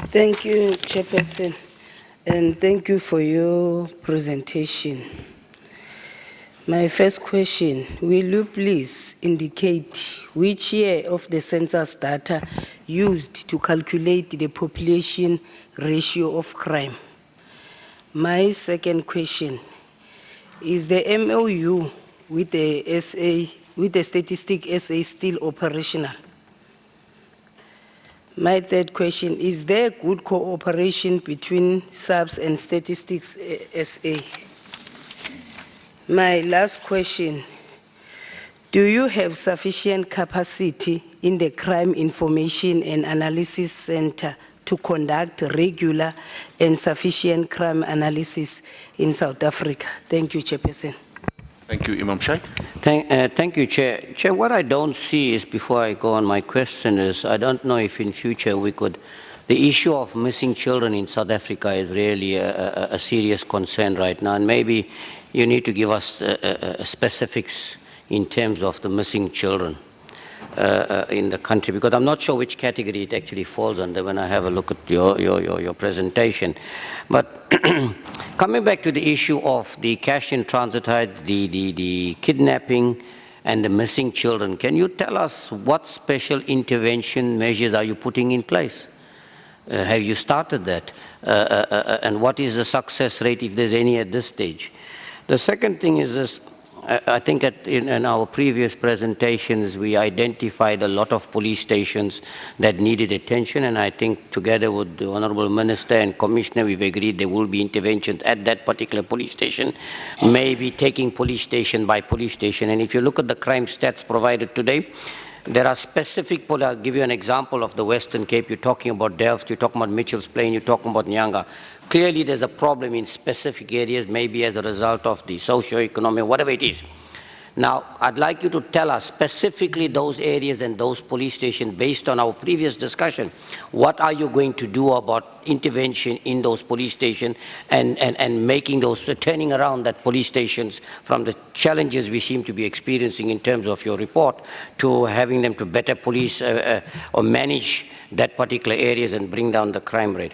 Thank you, Chairperson, and thank you for your presentation. My first question, will you please indicate which year of the census data used to calculate the population ratio of crime? My second question, is the MOU with the statistic SA still operational? My third question, is there good cooperation between SAPS and Statistics SA? My last question, do you have sufficient capacity in the Crime Information and Analysis Center to conduct regular and sufficient crime analysis in South Africa? Thank you, Chairperson. Thank you, Imam Sheikh. Thank you, Chair. Chair, what I don't see is, before I go on, my question is, I don't know if in future we could, the issue of missing children in South Africa is really a serious concern right now, and maybe you need to give us specifics in terms of the missing children in the country, because I'm not sure which category it actually falls under when I have a look at your presentation. But coming back to the issue of the cash in transit, the kidnapping and the missing children, can you tell us what special intervention measures are you putting in place? Have you started that? And what is the success rate, if there's any, at this stage? The second thing is this. I think in our previous presentations, we identified a lot of police stations that needed attention, and I think together with the Honourable Minister and Commissioner, we've agreed there will be interventions at that particular police station, maybe taking police station by police station. And if you look at the crime stats provided today, there are specific, I'll give you an example of the Western Cape. You're talking about Delft, you're talking about Mitchell's Plain, you're talking about Nyanga. Clearly there's a problem in specific areas, maybe as a result of the socio-economic, whatever it is. Now, I'd like you to tell us specifically those areas and those police stations based on our previous discussion. What are you going to do about intervention in those police stations and making those, turning around that police stations from the challenges we seem to be experiencing in terms of your report to having them to better police or manage that particular areas and bring down the crime rate.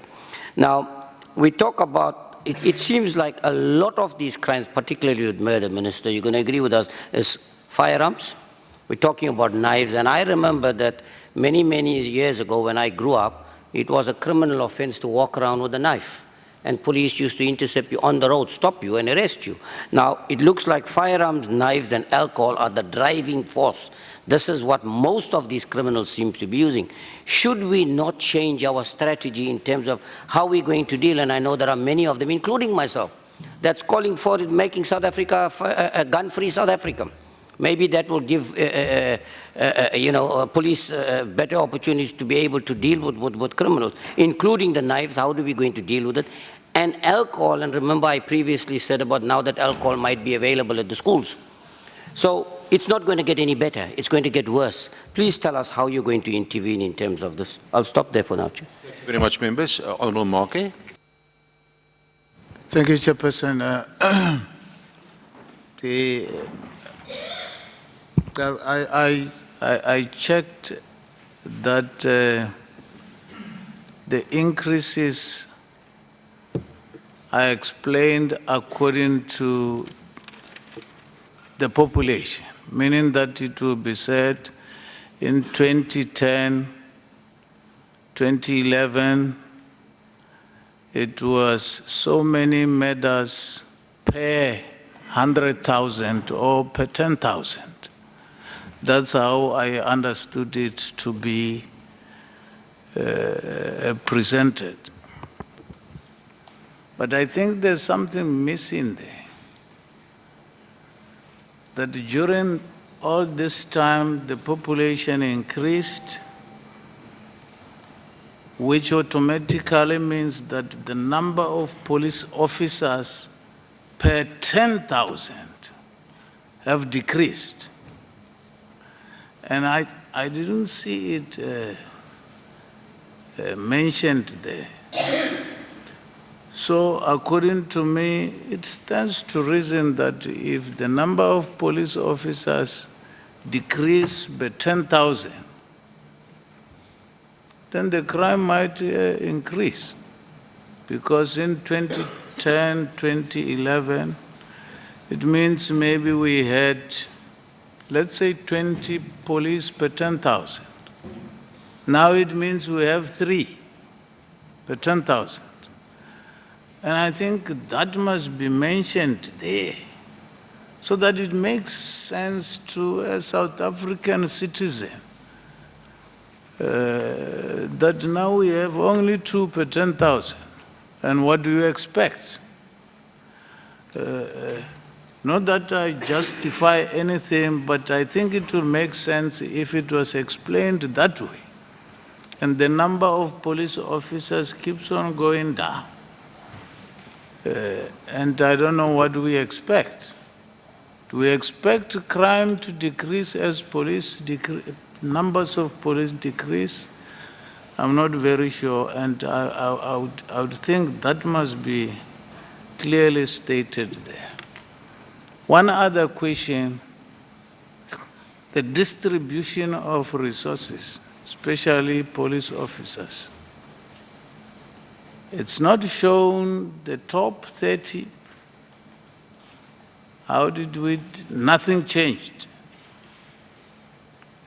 Now, we talk about, it seems like a lot of these crimes, particularly with murder, Minister, you're going to agree with us, is firearms. We're talking about knives, and I remember that many, many years ago when I grew up, it was a criminal offense to walk around with a knife. And police used to intercept you on the road, stop you and arrest you. Now, it looks like firearms, knives, and alcohol are the driving force. This is what most of these criminals seem to be using. Should we not change our strategy in terms of how we're going to deal? And I know there are many of them, including myself, that's calling for it, making South Africa a gun-free South Africa. Maybe that will give police better opportunities to be able to deal with criminals, including the knives. How are we going to deal with it? And alcohol, and remember I previously said about now that alcohol might be available at the schools. So it's not going to get any better, it's going to get worse. Please tell us how you're going to intervene in terms of this. I'll stop there for now, Chair. Thank you very much, members. Honourable Marke. Thank you, Chairperson. I checked that the increases I explained according to the population, meaning that it will be said in 2010, 2011, it was so many murders per 100,000 or per 10,000. That's how I understood it to be presented. But I think there's something missing there. That during all this time, the population increased, which automatically means that the number of police officers per 10,000 have decreased. And I didn't see it mentioned there. So according to me, it stands to reason that if the number of police officers decrease by 10,000, then the crime might increase. Because in 2010, 2011, it means maybe we had, let's say, 20 police per 10,000. Now it means we have 3 per 10,000. And I think that must be mentioned there, so that it makes sense to a South African citizen that now we have only 2 per 10,000. And what do you expect? Not that I justify anything, but I think it will make sense if it was explained that way. And the number of police officers keeps on going down. And I don't know what we expect. Do we expect crime to decrease as numbers of police decrease? I'm not very sure, and I would think that must be clearly stated there. One other question, the distribution of resources, especially police officers. It's not shown the top 30. How did we, nothing changed.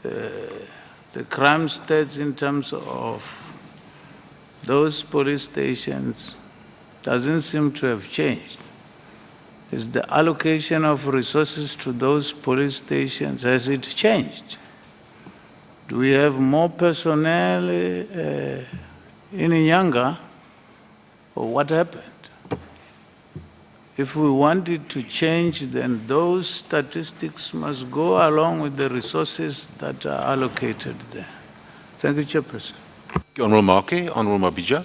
The crime stats in terms of those police stations doesn't seem to have changed. Is the allocation of resources to those police stations, has it changed? Do we have more personnel in Inyanga? Or what happened? If we want it to change, then those statistics must go along with the resources that are allocated there. Thank you, Chairperson. Honourable Marke, Honourable Mabija.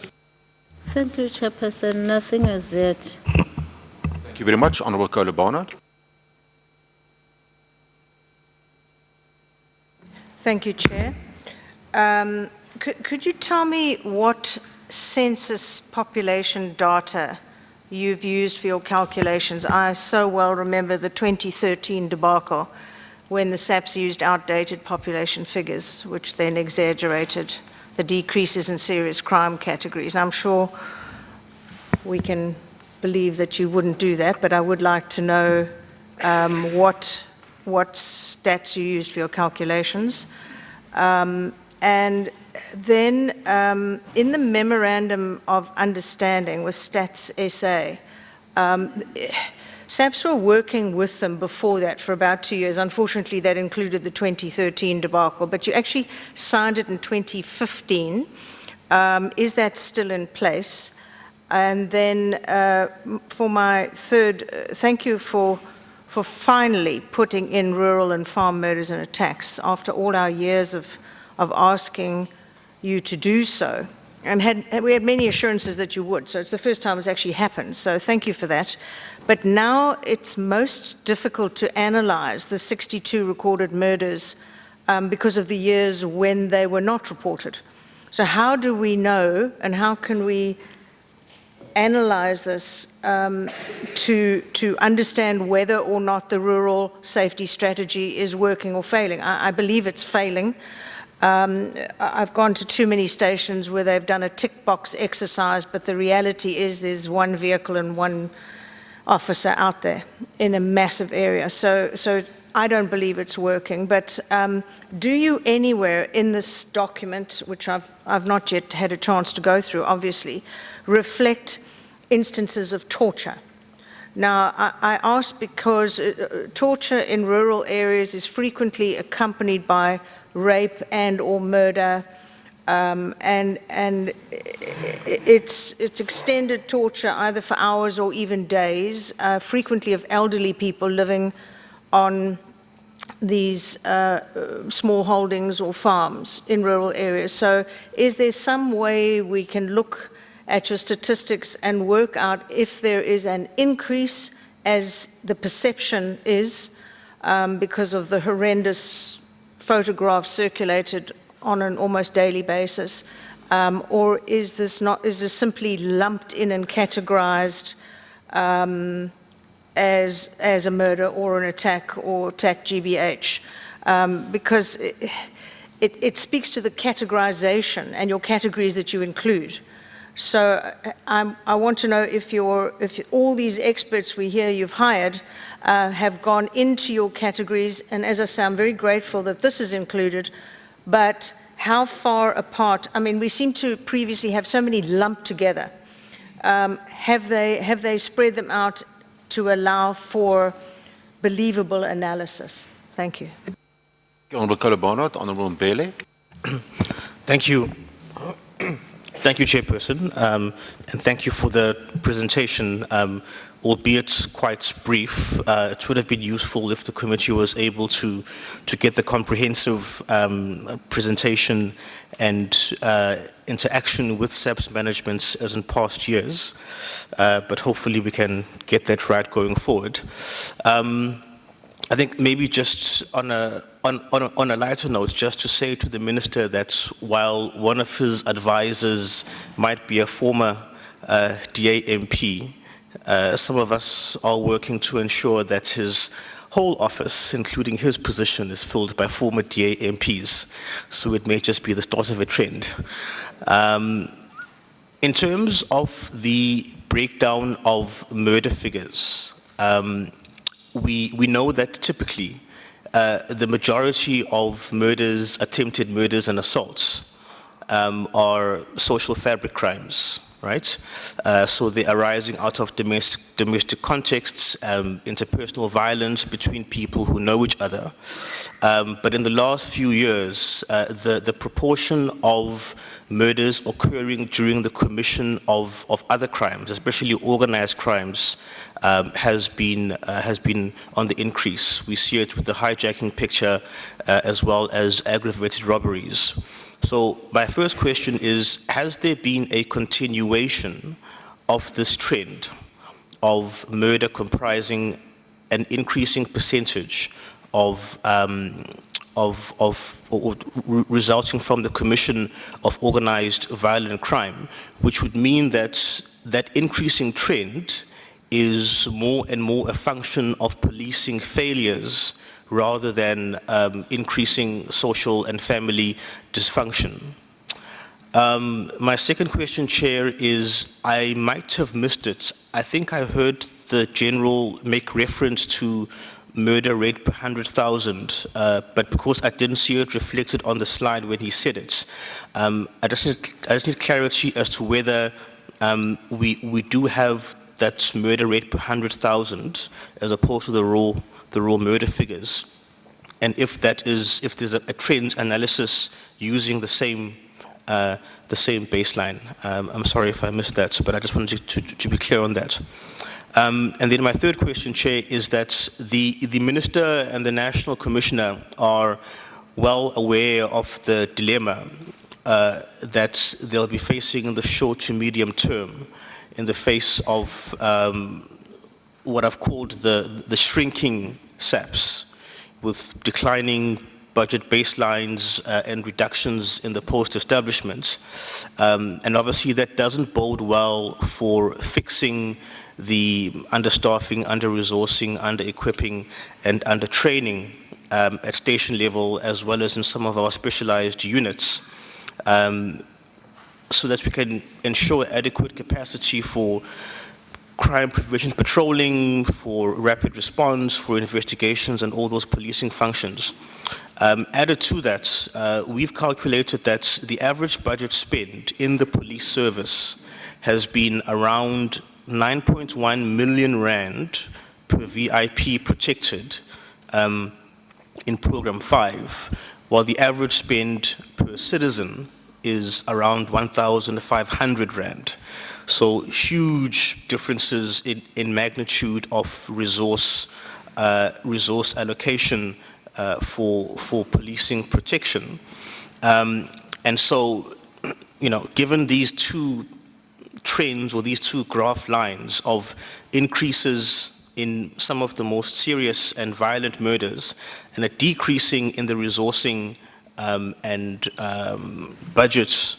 Thank you, Chairperson. Nothing as yet. Thank you very much. Honourable Kole Barnard. Thank you, Chair. Could you tell me what census population data you've used for your calculations? I so well remember the 2013 debacle when the SAPS used outdated population figures, which then exaggerated the decreases in serious crime categories. And I'm sure we can believe that you wouldn't do that, but I would like to know what stats you used for your calculations. And then in the Memorandum of Understanding with Stats SA, SAPS were working with them before that for about 2 years. Unfortunately, that included the 2013 debacle, but you actually signed it in 2015. Is that still in place? And then for my third, thank you for finally putting in rural and farm murders and attacks after all our years of asking you to do so. And we had many assurances that you would, so it's the first time it's actually happened, so thank you for that. But now it's most difficult to analyze the 62 recorded murders because of the years when they were not reported. So how do we know, and how can we analyze this to understand whether or not the rural safety strategy is working or failing? I believe it's failing. I've gone to too many stations where they've done a tick box exercise, but the reality is there's one vehicle and one officer out there in a massive area. So I don't believe it's working. But do you anywhere in this document, which I've not yet had a chance to go through, obviously, reflect instances of torture? Now, I ask because torture in rural areas is frequently accompanied by rape and or murder, and it's extended torture either for hours or even days, frequently of elderly people living on these small holdings or farms in rural areas. So is there some way we can look at your statistics and work out if there is an increase, as the perception is, because of the horrendous photographs circulated on an almost daily basis, or is this simply lumped in and categorized as a murder or an attack or attack GBH? Because it speaks to the categorization and your categories that you include. So I want to know if all these experts we hear you've hired have gone into your categories, and as I say, I'm very grateful that this is included, but how far apart? I mean, we seem to previously have so many lumped together. Have they spread them out to allow for believable analysis? Thank you. Honourable Colobano, Honourable Mbele. Thank you. Thank you, Chairperson, and thank you for the presentation. Albeit quite brief, it would have been useful if the committee was able to get the comprehensive presentation and interaction with SAPS management as in past years, but hopefully we can get that right going forward. I think maybe just on a lighter note, just to say to the Minister that while one of his advisors might be a former DA MP, some of us are working to ensure that his whole office, including his position, is filled by former DA MPs. So it may just be the start of a trend. In terms of the breakdown of murder figures, we know that typically the majority of murders, attempted murders and assaults are social fabric crimes, right? So they're arising out of domestic contexts, interpersonal violence between people who know each other. But in the last few years, the proportion of murders occurring during the commission of other crimes, especially organized crimes, has been on the increase. We see it with the hijacking picture as well as aggravated robberies. So my first question is, has there been a continuation of this trend of murder comprising an increasing percentage of resulting from the commission of organized violent crime, which would mean that that increasing trend is more and more a function of policing failures rather than increasing social and family dysfunction. My second question, Chair, is I might have missed it. I think I heard the General make reference to murder rate per 100,000, but because I didn't see it reflected on the slide when he said it, I just need clarity as to whether we do have that murder rate per 100,000 as opposed to the raw murder figures, and if there's a trend analysis using the same baseline. I'm sorry if I missed that, but I just wanted to be clear on that. And then my third question, Chair, is that the Minister and the National Commissioner are well aware of the dilemma that they'll be facing in the short to medium term in the face of what I've called the shrinking SAPS, with declining budget baselines and reductions in the post-establishment. And obviously that doesn't bode well for fixing the understaffing, under-resourcing, under-equipping, and under-training at station level as well as in some of our specialized units, so that we can ensure adequate capacity for crime prevention patrolling, for rapid response, for investigations and all those policing functions. Added to that, we've calculated that the average budget spent in the police service has been around 9.1 million rand per VIP protected in Program 5, while the average spend per citizen is around 1,500 rand. So huge differences in magnitude of resource allocation for policing protection. And so, given these two trends or these two graph lines of increases in some of the most serious and violent murders and a decreasing in the resourcing and budgets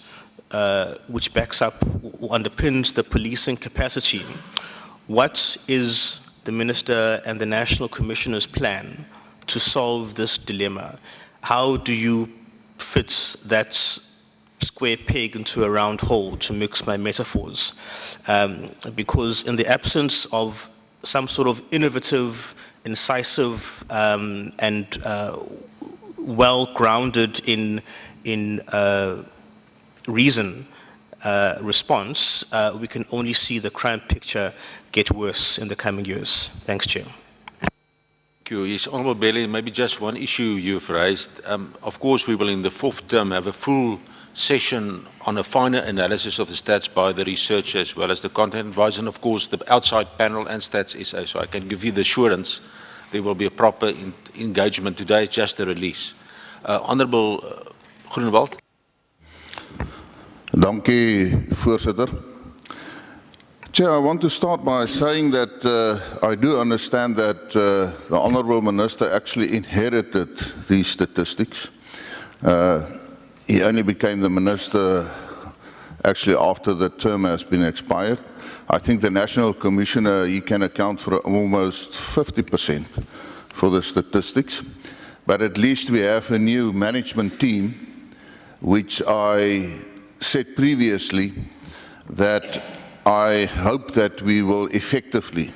which backs up or underpins the policing capacity, what is the Minister and the National Commissioner's plan to solve this dilemma? How do you fit that square peg into a round hole, to mix my metaphors? Because in the absence of some sort of innovative, incisive, and well-grounded in reason response, we can only see the crime picture get worse in the coming years. Thanks, Chair. Thank you. Yes, Honourable Bailey, maybe just one issue you've raised. Of course, we will in the fourth term have a full session on a finer analysis of the stats by the researcher as well as the content advisor, and of course the outside panel and Stats SA. So I can give you the assurance there will be a proper engagement. Today, it's just a release. Honourable Groenewald. Dankie, Voorzitter. Chair, I want to start by saying that I do understand that the Honourable Minister actually inherited these statistics. He only became the Minister actually after the term has been expired. I think the National Commissioner, he can account for almost 50% for the statistics. But at least we have a new management team, which I said previously that I hope that we will effectively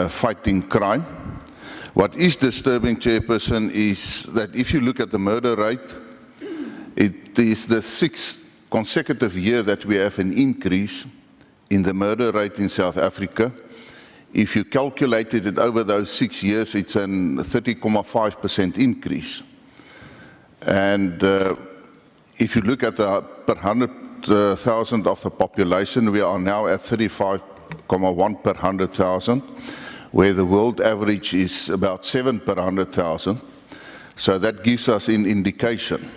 fighting crime. What is disturbing, Chairperson, is that if you look at the murder rate, it is the 6th consecutive year that we have an increase in the murder rate in South Africa. If you calculated it over those 6 years, it's a 30.5% increase. And if you look at the per 100,000 of the population, we are now at 35.1 per 100,000, where the world average is about 7 per 100,000. So that gives us an indication.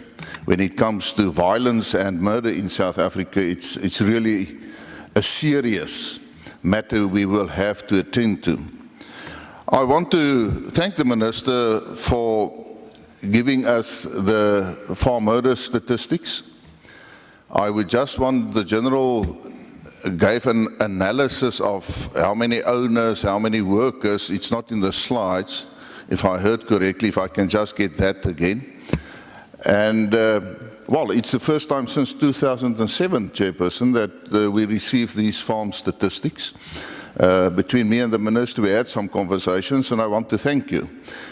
When it comes to violence and murder in South Africa, it's really a serious matter we will have to attend to. I want to thank the Minister for giving us the farm murder statistics. I would just want the General gave an analysis of how many owners, how many workers. It's not in the slides, if I heard correctly, if I can just get that again. And, well, it's the first time since 2007, Chairperson, that we received these farm statistics. Between me and the Minister, we had some conversations, and I want to thank you.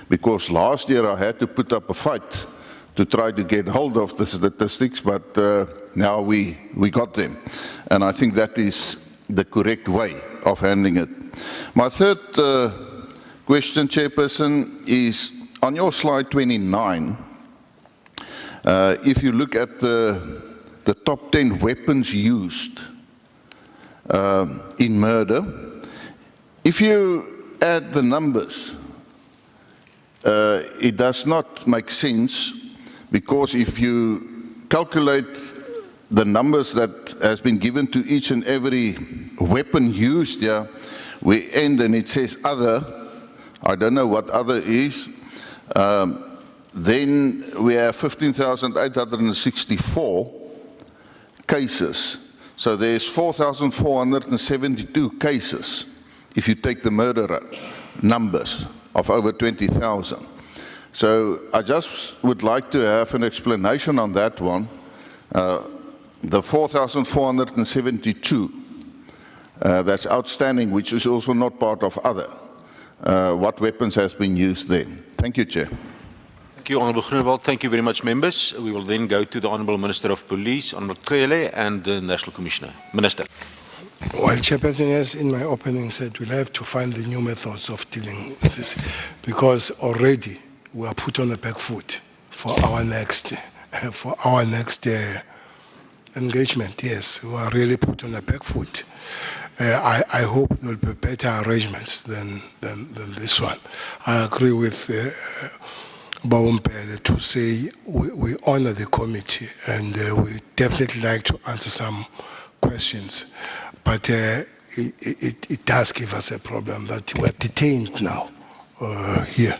Because last year I had to put up a fight to try to get hold of the statistics, but now we got them. And I think that is the correct way of handling it. My third question, Chairperson, is on your slide 29, if you look at the top 10 weapons used in murder, if you add the numbers, it does not make sense, because if you calculate the numbers that has been given to each and every weapon used here, we end and it says other. I don't know what other is. Then we have 15,864 cases. So there's 4,472 cases if you take the murderer numbers of over 20,000. So I just would like to have an explanation on that one. The 4,472, that's outstanding, which is also not part of other. What weapons has been used then? Thank you, Chair. Thank you, Honourable Groenewald. Thank you very much, members. We will then go to the Honourable Minister of Police, Honourable Cele, and the National Commissioner. Minister. Well, Chairperson, as in my opening said, we'll have to find the new methods of dealing with this, because already we are put on the back foot for our next engagement. Yes, we are really put on the back foot. I hope there will be better arrangements than this one. I agree with Bawompele to say we honor the committee, and we definitely like to answer some questions. But it does give us a problem that we're detained now here.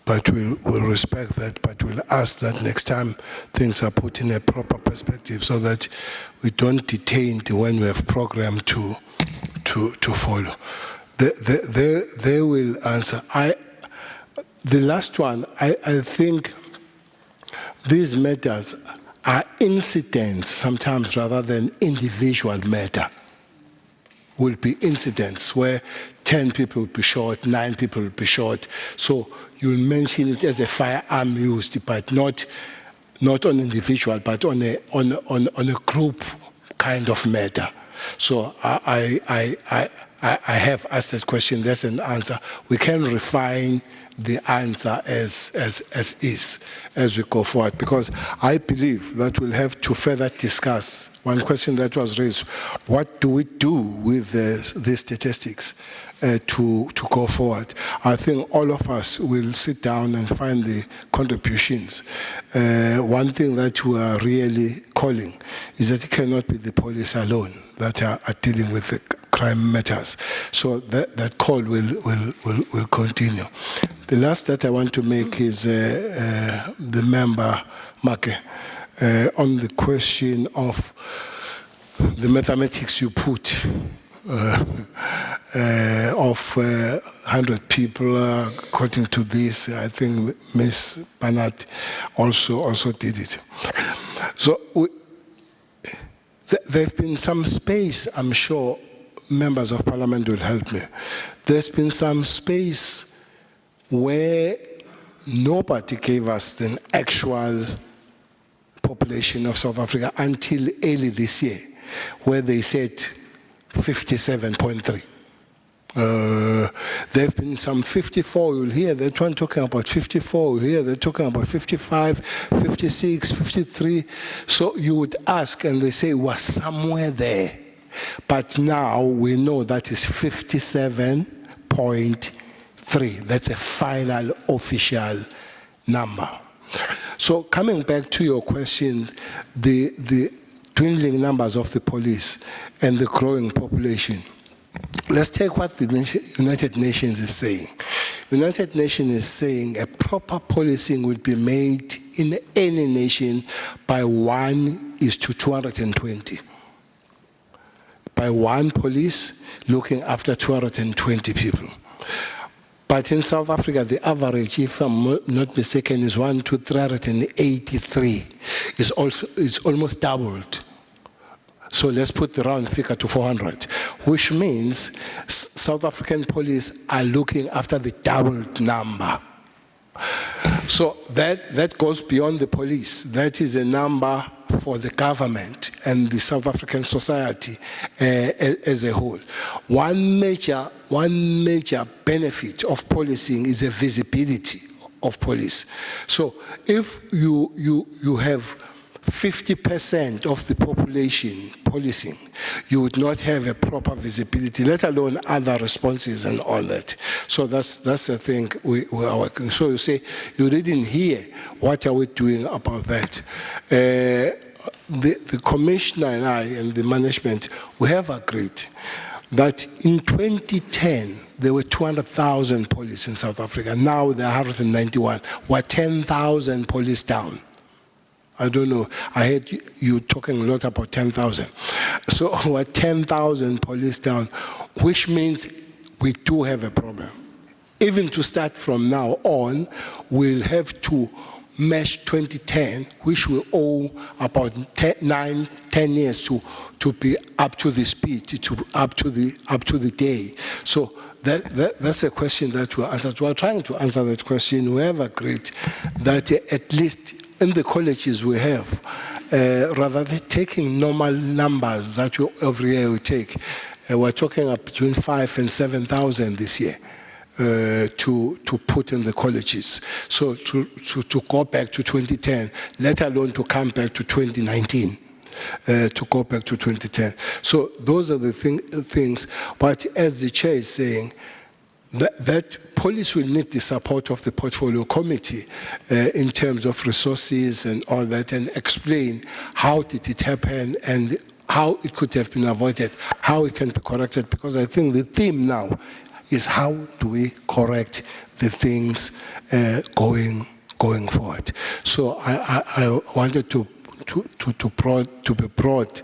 But we'll respect that, but we'll ask that next time things are put in a proper perspective so that we don't detain when we have program to follow. They will answer. The last one, I think these matters are incidents sometimes rather than individual matter. Will be incidents where 10 people will be shot, 9 people will be shot. So you'll mention it as a firearm used, but not on individual, but on a group kind of matter. So I have asked that question. There's an answer. We can refine the answer as is as we go forward, because I believe that we'll have to further discuss one question that was raised: what do we do with these statistics to go forward? I think all of us will sit down and find the contributions. One thing that we are really calling is that it cannot be the police alone that are dealing with the crime matters. So that call will continue. The last that I want to make is the member, Make, on the question of the mathematics you put of 100 people, according to this. I think Ms. Banat also did it. So there have been some space, I'm sure members of parliament will help me. There's been some space where nobody gave us the actual population of South Africa until early this year, where they said 57.3. There have been some 54, you'll hear that one talking about 54, you'll hear they're talking about 55, 56, 53. So you would ask and they say, we're somewhere there. But now we know that is 57.3. That's a final official number. So coming back to your question, the dwindling numbers of the police and the growing population. Let's take what the United Nations is saying. United Nations is saying a proper policing will be made in any nation by 1:220. By one police looking after 220 people. But in South Africa, the average, if I'm not mistaken, is 1:383. It's almost doubled. So let's put the round figure to 400, which means South African police are looking after the doubled number. So that goes beyond the police. That is a number for the government and the South African society as a whole. One major benefit of policing is the visibility of police. So if you have 50% of the population policing, you would not have a proper visibility, let alone other responses and all that. So that's the thing we are working. So you say, you didn't hear, what are we doing about that? The commissioner and I and the management, we have agreed that in 2010, there were 200,000 police in South Africa. Now there are 191. We're 10,000 police down. I don't know. I heard you talking a lot about 10,000. So we're 10,000 police down, which means we do have a problem. even to start from now on, we'll have to match 2010, which will owe about 10 years to be up to the speed, up to the day. So that's a question that we'll answer. We're trying to answer that question. We have agreed that at least in the colleges we have, rather than taking normal numbers that we every year we take, we're talking up between 5,000 and 7,000 this year. To put in the colleges. So to go back to 2010, let alone to come back to 2019, to go back to 2010. So those are the things, but as the chair is saying, that police will need the support of the portfolio committee in terms of resources and all that, and explain how did it happen and how it could have been avoided, how it can be corrected, because I think the theme now is how do we correct the things going forward. So I wanted to be broad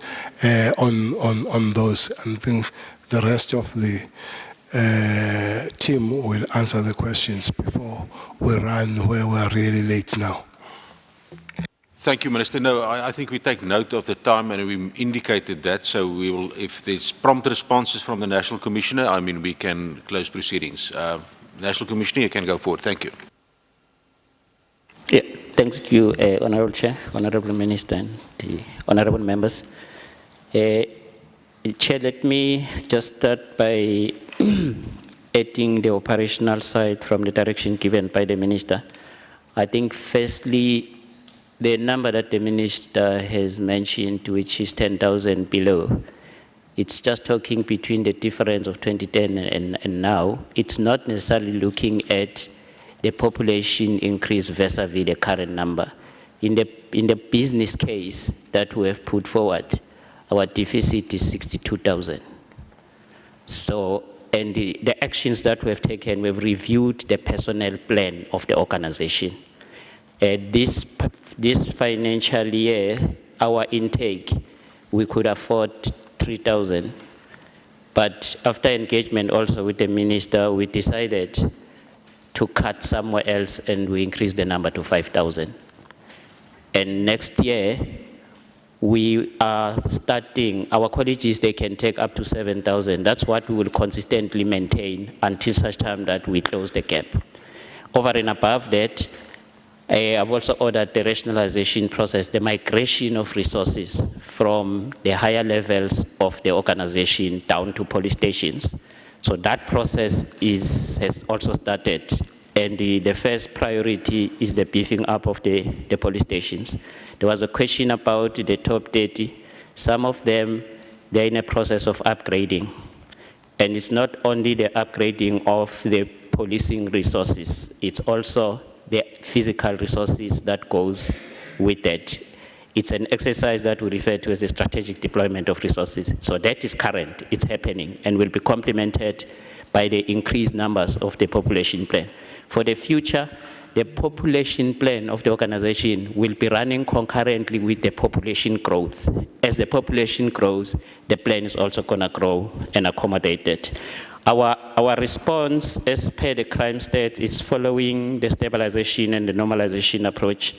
on those, and think the rest of the team will answer the questions before we run where we are really late now. Thank you, Minister. No, I think we take note of the time, and we indicated that, so we will, if there's prompt responses from the National Commissioner, I mean, we can close proceedings. National Commissioner, you can go forward. Thank you. Yeah, thank you, Honourable Chair, Honourable Minister, and the Honourable Members. Chair, let me just start by adding the operational side from the direction given by the Minister. I think, firstly, the number that the Minister has mentioned, which is 10,000 below, it's just talking between the difference of 2010 and now. It's not necessarily looking at the population increase vis-a-vis the current number. In the business case that we have put forward, our deficit is 62,000. So, and the actions that we have taken, we've reviewed the personnel plan of the organization. This financial year, our intake, we could afford 3,000. But after engagement also with the Minister, we decided to cut somewhere else, and we increased the number to 5,000. And next year, we are starting, our colleges, they can take up to 7,000. That's what we will consistently maintain until such time that we close the gap. Over and above that, I've also ordered the rationalization process, the migration of resources from the higher levels of the organization down to police stations. So that process has also started. And the first priority is the beefing up of the police stations. There was a question about the top 30. Some of them, they're in a process of upgrading. And it's not only the upgrading of the policing resources, it's also the physical resources that goes with that. It's an exercise that we refer to as the strategic deployment of resources. So that is current, it's happening, and will be complemented by the increased numbers of the population plan. For the future, the population plan of the organization will be running concurrently with the population growth. As the population grows, the plan is also gonna grow and accommodate it. Our response, as per the crime stats, is following the stabilization and the normalization approach.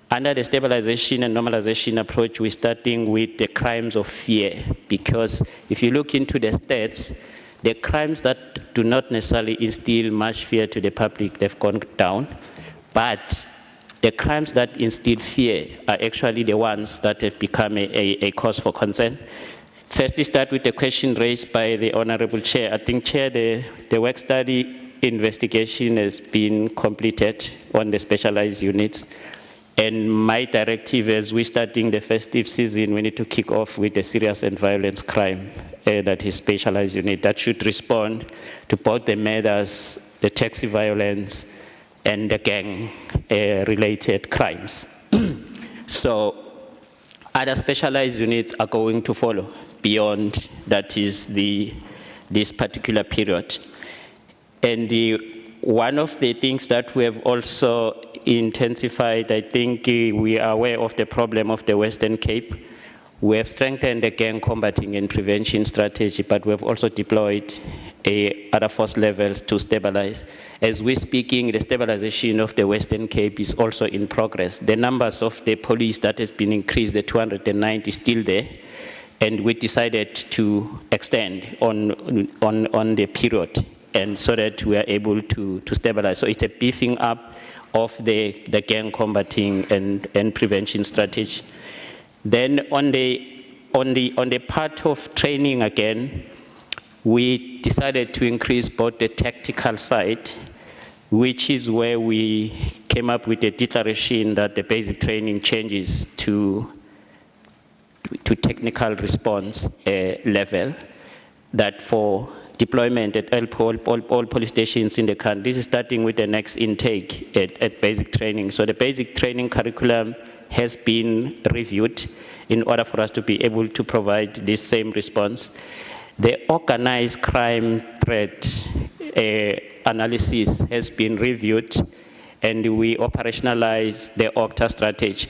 Under the stabilization and normalization approach, we're starting with the crimes of fear, because if you look into the stats, the crimes that do not necessarily instill much fear to the public, they've gone down, but the crimes that instill fear are actually the ones that have become a cause for concern. Firstly, start with the question raised by the Honourable Chair. I think, Chair, the work study investigation has been completed on the specialized units. And my directive as we're starting the festive season, we need to kick off with the serious and violence crime, that is specialized unit, that should respond to both the murders, the taxi violence, and the gang-related crimes. So other specialized units are going to follow beyond, that is this particular period. And one of the things that we have also intensified, I think we are aware of the problem of the Western Cape. We have strengthened the gang combating and prevention strategy, but we have also deployed other force levels to stabilize. As we're speaking, the stabilization of the Western Cape is also in progress. The numbers of the police that has been increased, the 290 is still there, and we decided to extend on the period, and so that we are able to stabilize. So it's a beefing up of the gang combating and prevention strategy. Then on the part of training again, we decided to increase both the tactical side, which is where we came up with a declaration that the basic training changes to technical response level, that for deployment at all police stations in the country, this is starting with the next intake at basic training. So the basic training curriculum has been reviewed in order for us to be able to provide this same response. The organized crime threat analysis has been reviewed, and we operationalize the OCTA strategy.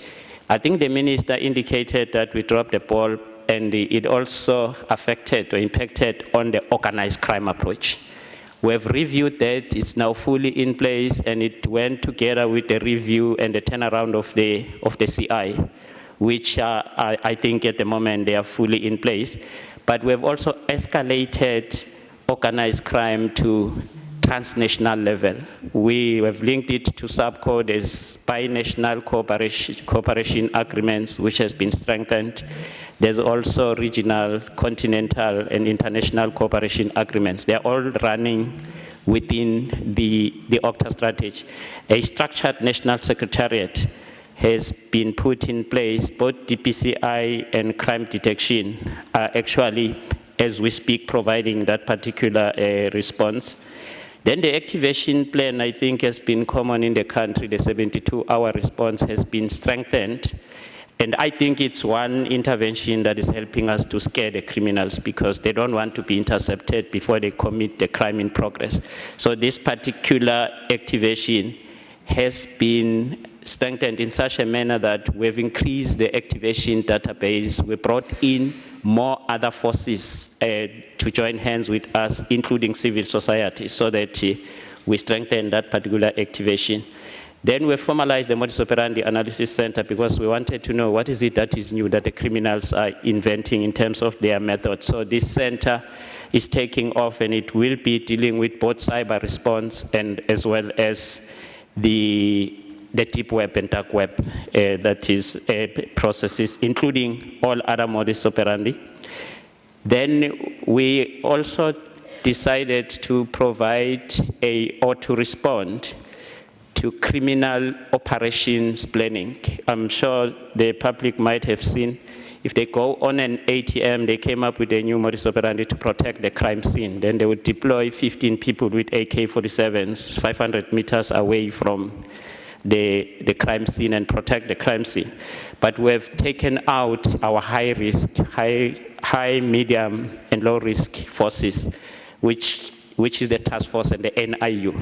I think the minister indicated that we dropped the ball, and it also affected or impacted on the organized crime approach. We have reviewed that, it's now fully in place, and it went together with the review and the turnaround of the CI, which I think at the moment they are fully in place. But we have also escalated organized crime to transnational level. We have linked it to SAPCO, there's binational cooperation agreements, which has been strengthened. There's also regional, continental, and international cooperation agreements. They're all running within the OCTA strategy. A structured national secretariat has been put in place. Both DPCI and crime detection are actually, as we speak, providing that particular response. Then the activation plan, I think, has been common in the country. The 72-hour response has been strengthened. And I think it's one intervention that is helping us to scare the criminals, because they don't want to be intercepted before they commit the crime in progress. So this particular activation has been strengthened in such a manner that we've increased the activation database. We brought in more other forces to join hands with us, including civil society, so that we strengthen that particular activation. Then we formalized the modus operandi analysis center, because we wanted to know what is it that is new that the criminals are inventing in terms of their methods. So this center is taking off, and it will be dealing with both cyber response and as well as the deep web and dark web, that is processes, including all other modus operandi. Then we also decided to provide or to respond to criminal operations planning. I'm sure the public might have seen, if they go on an ATM, they came up with a new modus operandi to protect the crime scene. Then they would deploy 15 people with AK-47s 500 meters away from the crime scene and protect the crime scene. But we have taken out our high risk, high, medium, and low risk forces, which is the task force and the NIU.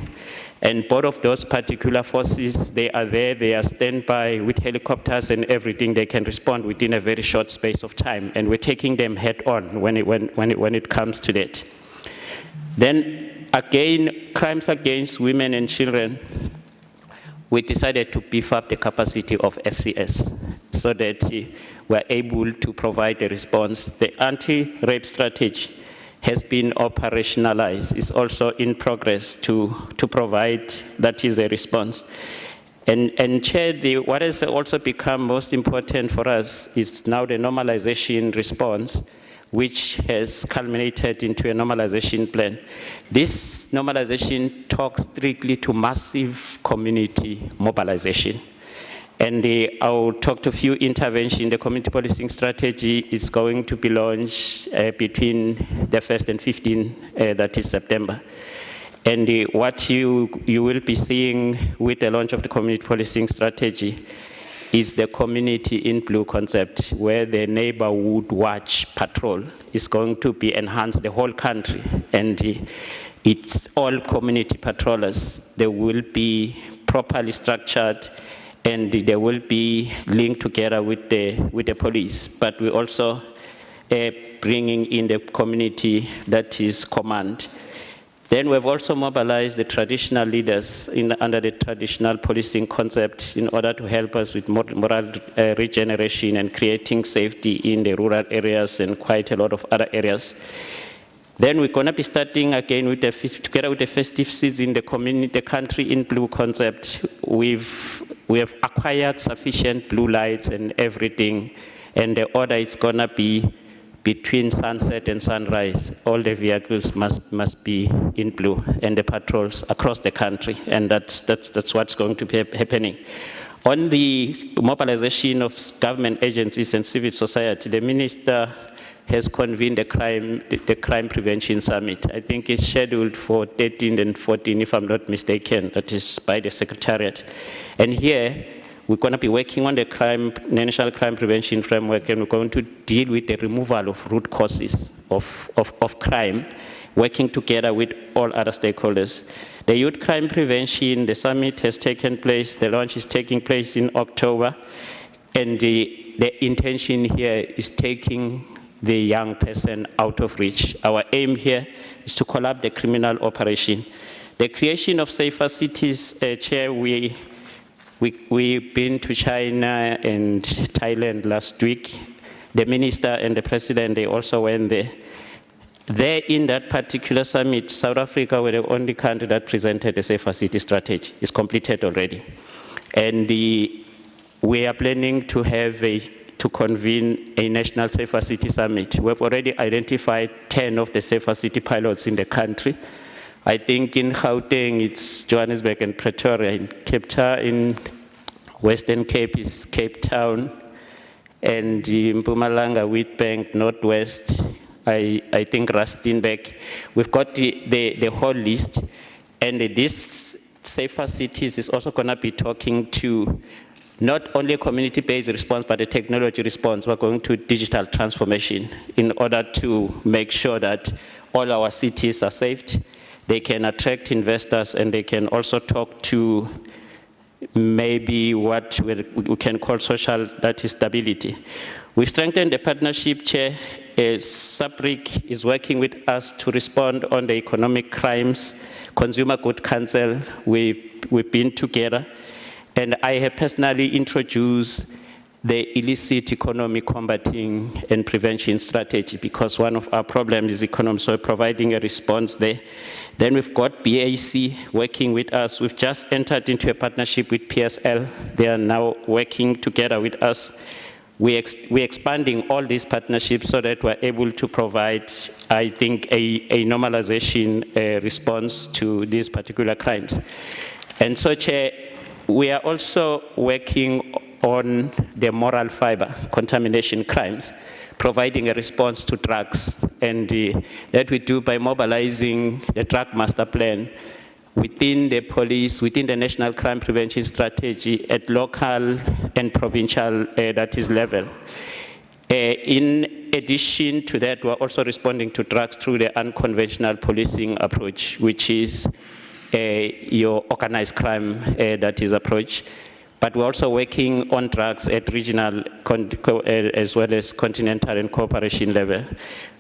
And both of those particular forces, they are there, they are standby with helicopters and everything. They can respond within a very short space of time, and we're taking them head on when it comes to that. Then again, crimes against women and children, we decided to beef up the capacity of FCS so that we're able to provide a response. The anti-rape strategy has been operationalized. It's also in progress to provide, that is a response. And Chair, what has also become most important for us is now the normalization response, which has culminated into a normalization plan. This normalization talks strictly to massive community mobilization. And I'll talk to a few interventions. The community policing strategy is going to be launched between the 1st and 15th, that is September. And what you will be seeing with the launch of the community policing strategy is the community in blue concept, where the neighborhood watch patrol is going to be enhanced the whole country. And it's all community patrollers. They will be properly structured and they will be linked together with the police. But we also bringing in the community that is command. Then we've also mobilized the traditional leaders under the traditional policing concept in order to help us with moral regeneration and creating safety in the rural areas and quite a lot of other areas. Then we're going to be starting again with together with the festive season, the community, the country in blue concept. We have acquired sufficient blue lights and everything, and the order is going to be between sunset and sunrise. All the vehicles must be in blue, and the patrols across the country, and that's what's going to be happening. On the mobilization of government agencies and civil society, the minister has convened the crime prevention summit. I think it's scheduled for 13 and 14, if I'm not mistaken. That is by the Secretariat. And here, we're going to be working on the national crime prevention framework, and we're going to deal with the removal of root causes of crime, working together with all other stakeholders. The youth crime prevention, the summit has taken place, the launch is taking place in October, and the intention here is taking the young person out of reach. Our aim here is to collapse the criminal operation. The creation of safer cities, Chair, we've been to China and Thailand last week. The minister and the president, they also went there. There in that particular summit, South Africa were the only country that presented a safer city strategy. It's completed already. And we are planning to have to convene a national safer city summit. We've already identified 10 of the safer city pilots in the country. I think in Gauteng, it's Johannesburg and Pretoria. In Cape Town, in Western Cape is Cape Town, and in Mpumalanga, Witbank, Northwest, I think Rustenburg. We've got the whole list, and this safer cities is also going to be talking to not only a community-based response, but a technology response. We're going to digital transformation in order to make sure that all our cities are safe. They can attract investors, and they can also talk to maybe what we can call social, that is stability. We've strengthened the partnership, Chair. SAPRIC is working with us to respond on the economic crimes. Consumer Good Council, we've been together. And I have personally introduced the illicit economy combating and prevention strategy, because one of our problems is economy, so providing a response there. Then we've got BAC working with us. We've just entered into a partnership with PSL. They are now working together with us. We're expanding all these partnerships so that we're able to provide, I think, a normalization response to these particular crimes. And so, Chair, we are also working on the moral fiber, contamination crimes, providing a response to drugs, and that we do by mobilizing the drug master plan within the police, within the national crime prevention strategy at local and provincial, that is level. In addition to that, we're also responding to drugs through the unconventional policing approach, which is your organized crime, that is approach. But we're also working on drugs at regional as well as continental and cooperation level.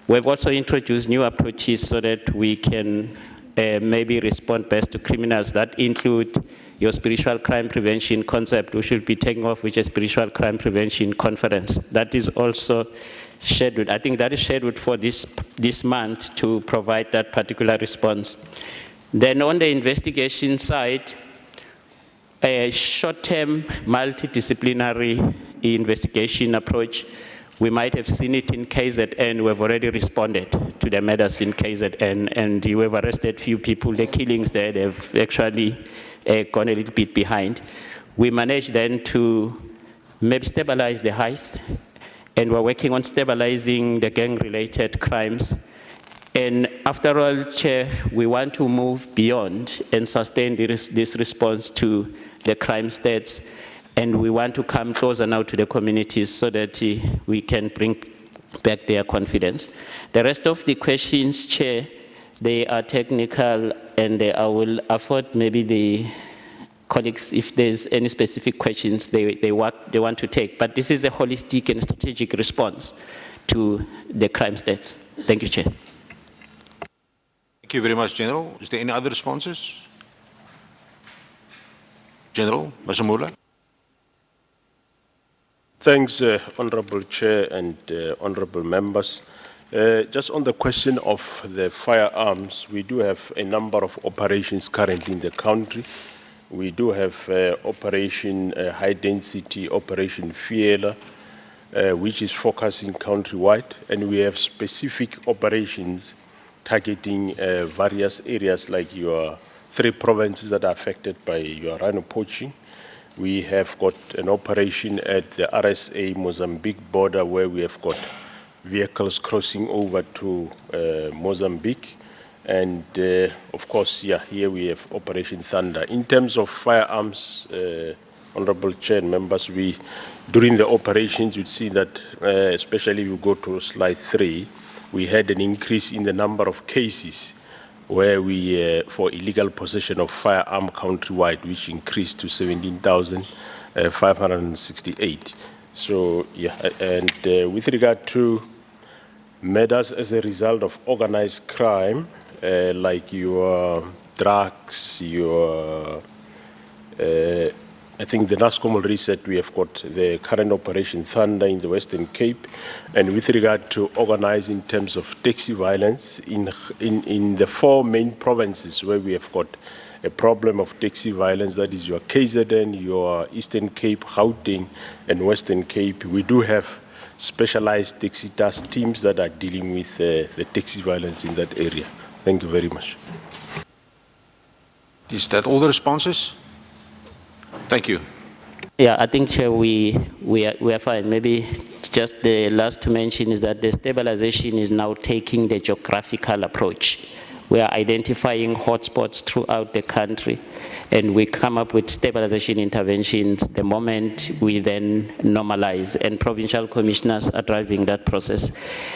We've also introduced new approaches so that we can maybe respond best to criminals. That include your spiritual crime prevention concept. We should be taking off with a spiritual crime prevention conference. That is also scheduled. I think that is scheduled for this month to provide that particular response. Then on the investigation side, a short-term multidisciplinary investigation approach. We might have seen it in KZN. We've already responded to the matters in KZN, and we've arrested few people. The killings there, they've actually gone a little bit behind. We managed then to maybe stabilize the heist, and we're working on stabilizing the gang-related crimes. And after all, Chair, we want to move beyond and sustain this response to the crime states, and we want to come closer now to the communities so that we can bring back their confidence. The rest of the questions, Chair, they are technical, and I will afford maybe colleagues if there's any specific questions they want to take. But this is a holistic and strategic response to the crime stats. Thank you, Chair. Thank you very much, General. Is there any other responses? General Masamula. Thanks, Honorable Chair and Honorable Members. Just on the question of the firearms, we do have a number of operations currently in the country. We do have Operation High Density, Operation Fiela, which is focusing countrywide, and we have specific operations targeting various areas like your 3 provinces that are affected by your rhino poaching. We have got an operation at the RSA Mozambique border where we have got vehicles crossing over to Mozambique. And of course, here we have Operation Thunder. In terms of firearms, Honorable Chair and members, during the operations, you'd see that, especially if you go to slide 3, we had an increase in the number of cases where we, for illegal possession of firearm countrywide, which increased to 17,568. So, and with regard to murders as a result of organized crime, like your drugs, your, I think the NASCOML reset, we have got the current Operation Thunder in the Western Cape. And with regard to organized in terms of taxi violence, in the 4 main provinces where we have got a problem of taxi violence, that is your KZN, your Eastern Cape, Gauteng, and Western Cape, we do have specialized taxi task teams that are dealing with the taxi violence in that area. Thank you very much. Is that all the responses? Thank you. Yeah, I think, Chair, we are fine. Maybe just the last to mention is that the stabilization is now taking the geographical approach. We are identifying hotspots throughout the country, and we come up with stabilization interventions the moment we then normalize, and provincial commissioners are driving that process.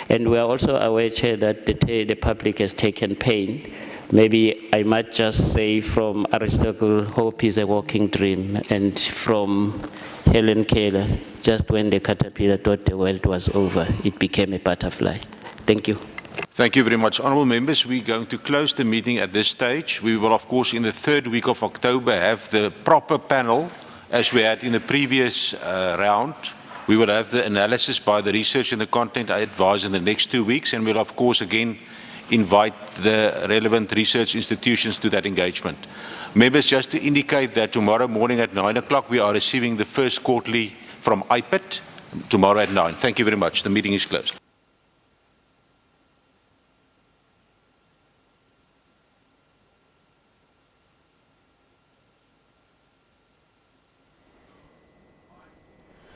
And we are also aware, Chair, that the public has taken pain. Maybe I might just say from Aristotle, hope is a walking dream, and from Helen Keller, just when the caterpillar thought the world was over, it became a butterfly. Thank you. Thank you very much. Honourable members, we're going to close the meeting at this stage. We will, of course, in the 3rd week of October, have the proper panel as we had in the previous round. We will have the analysis by the research and the content I advise in the next 2 weeks, and we'll, of course, again invite the relevant research institutions to that engagement. Members, just to indicate that tomorrow morning at 9 o'clock, we are receiving the first quarterly from IPIT, tomorrow at 9. Thank you very much. The meeting is closed.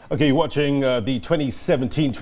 Okay, you're watching the 2017-20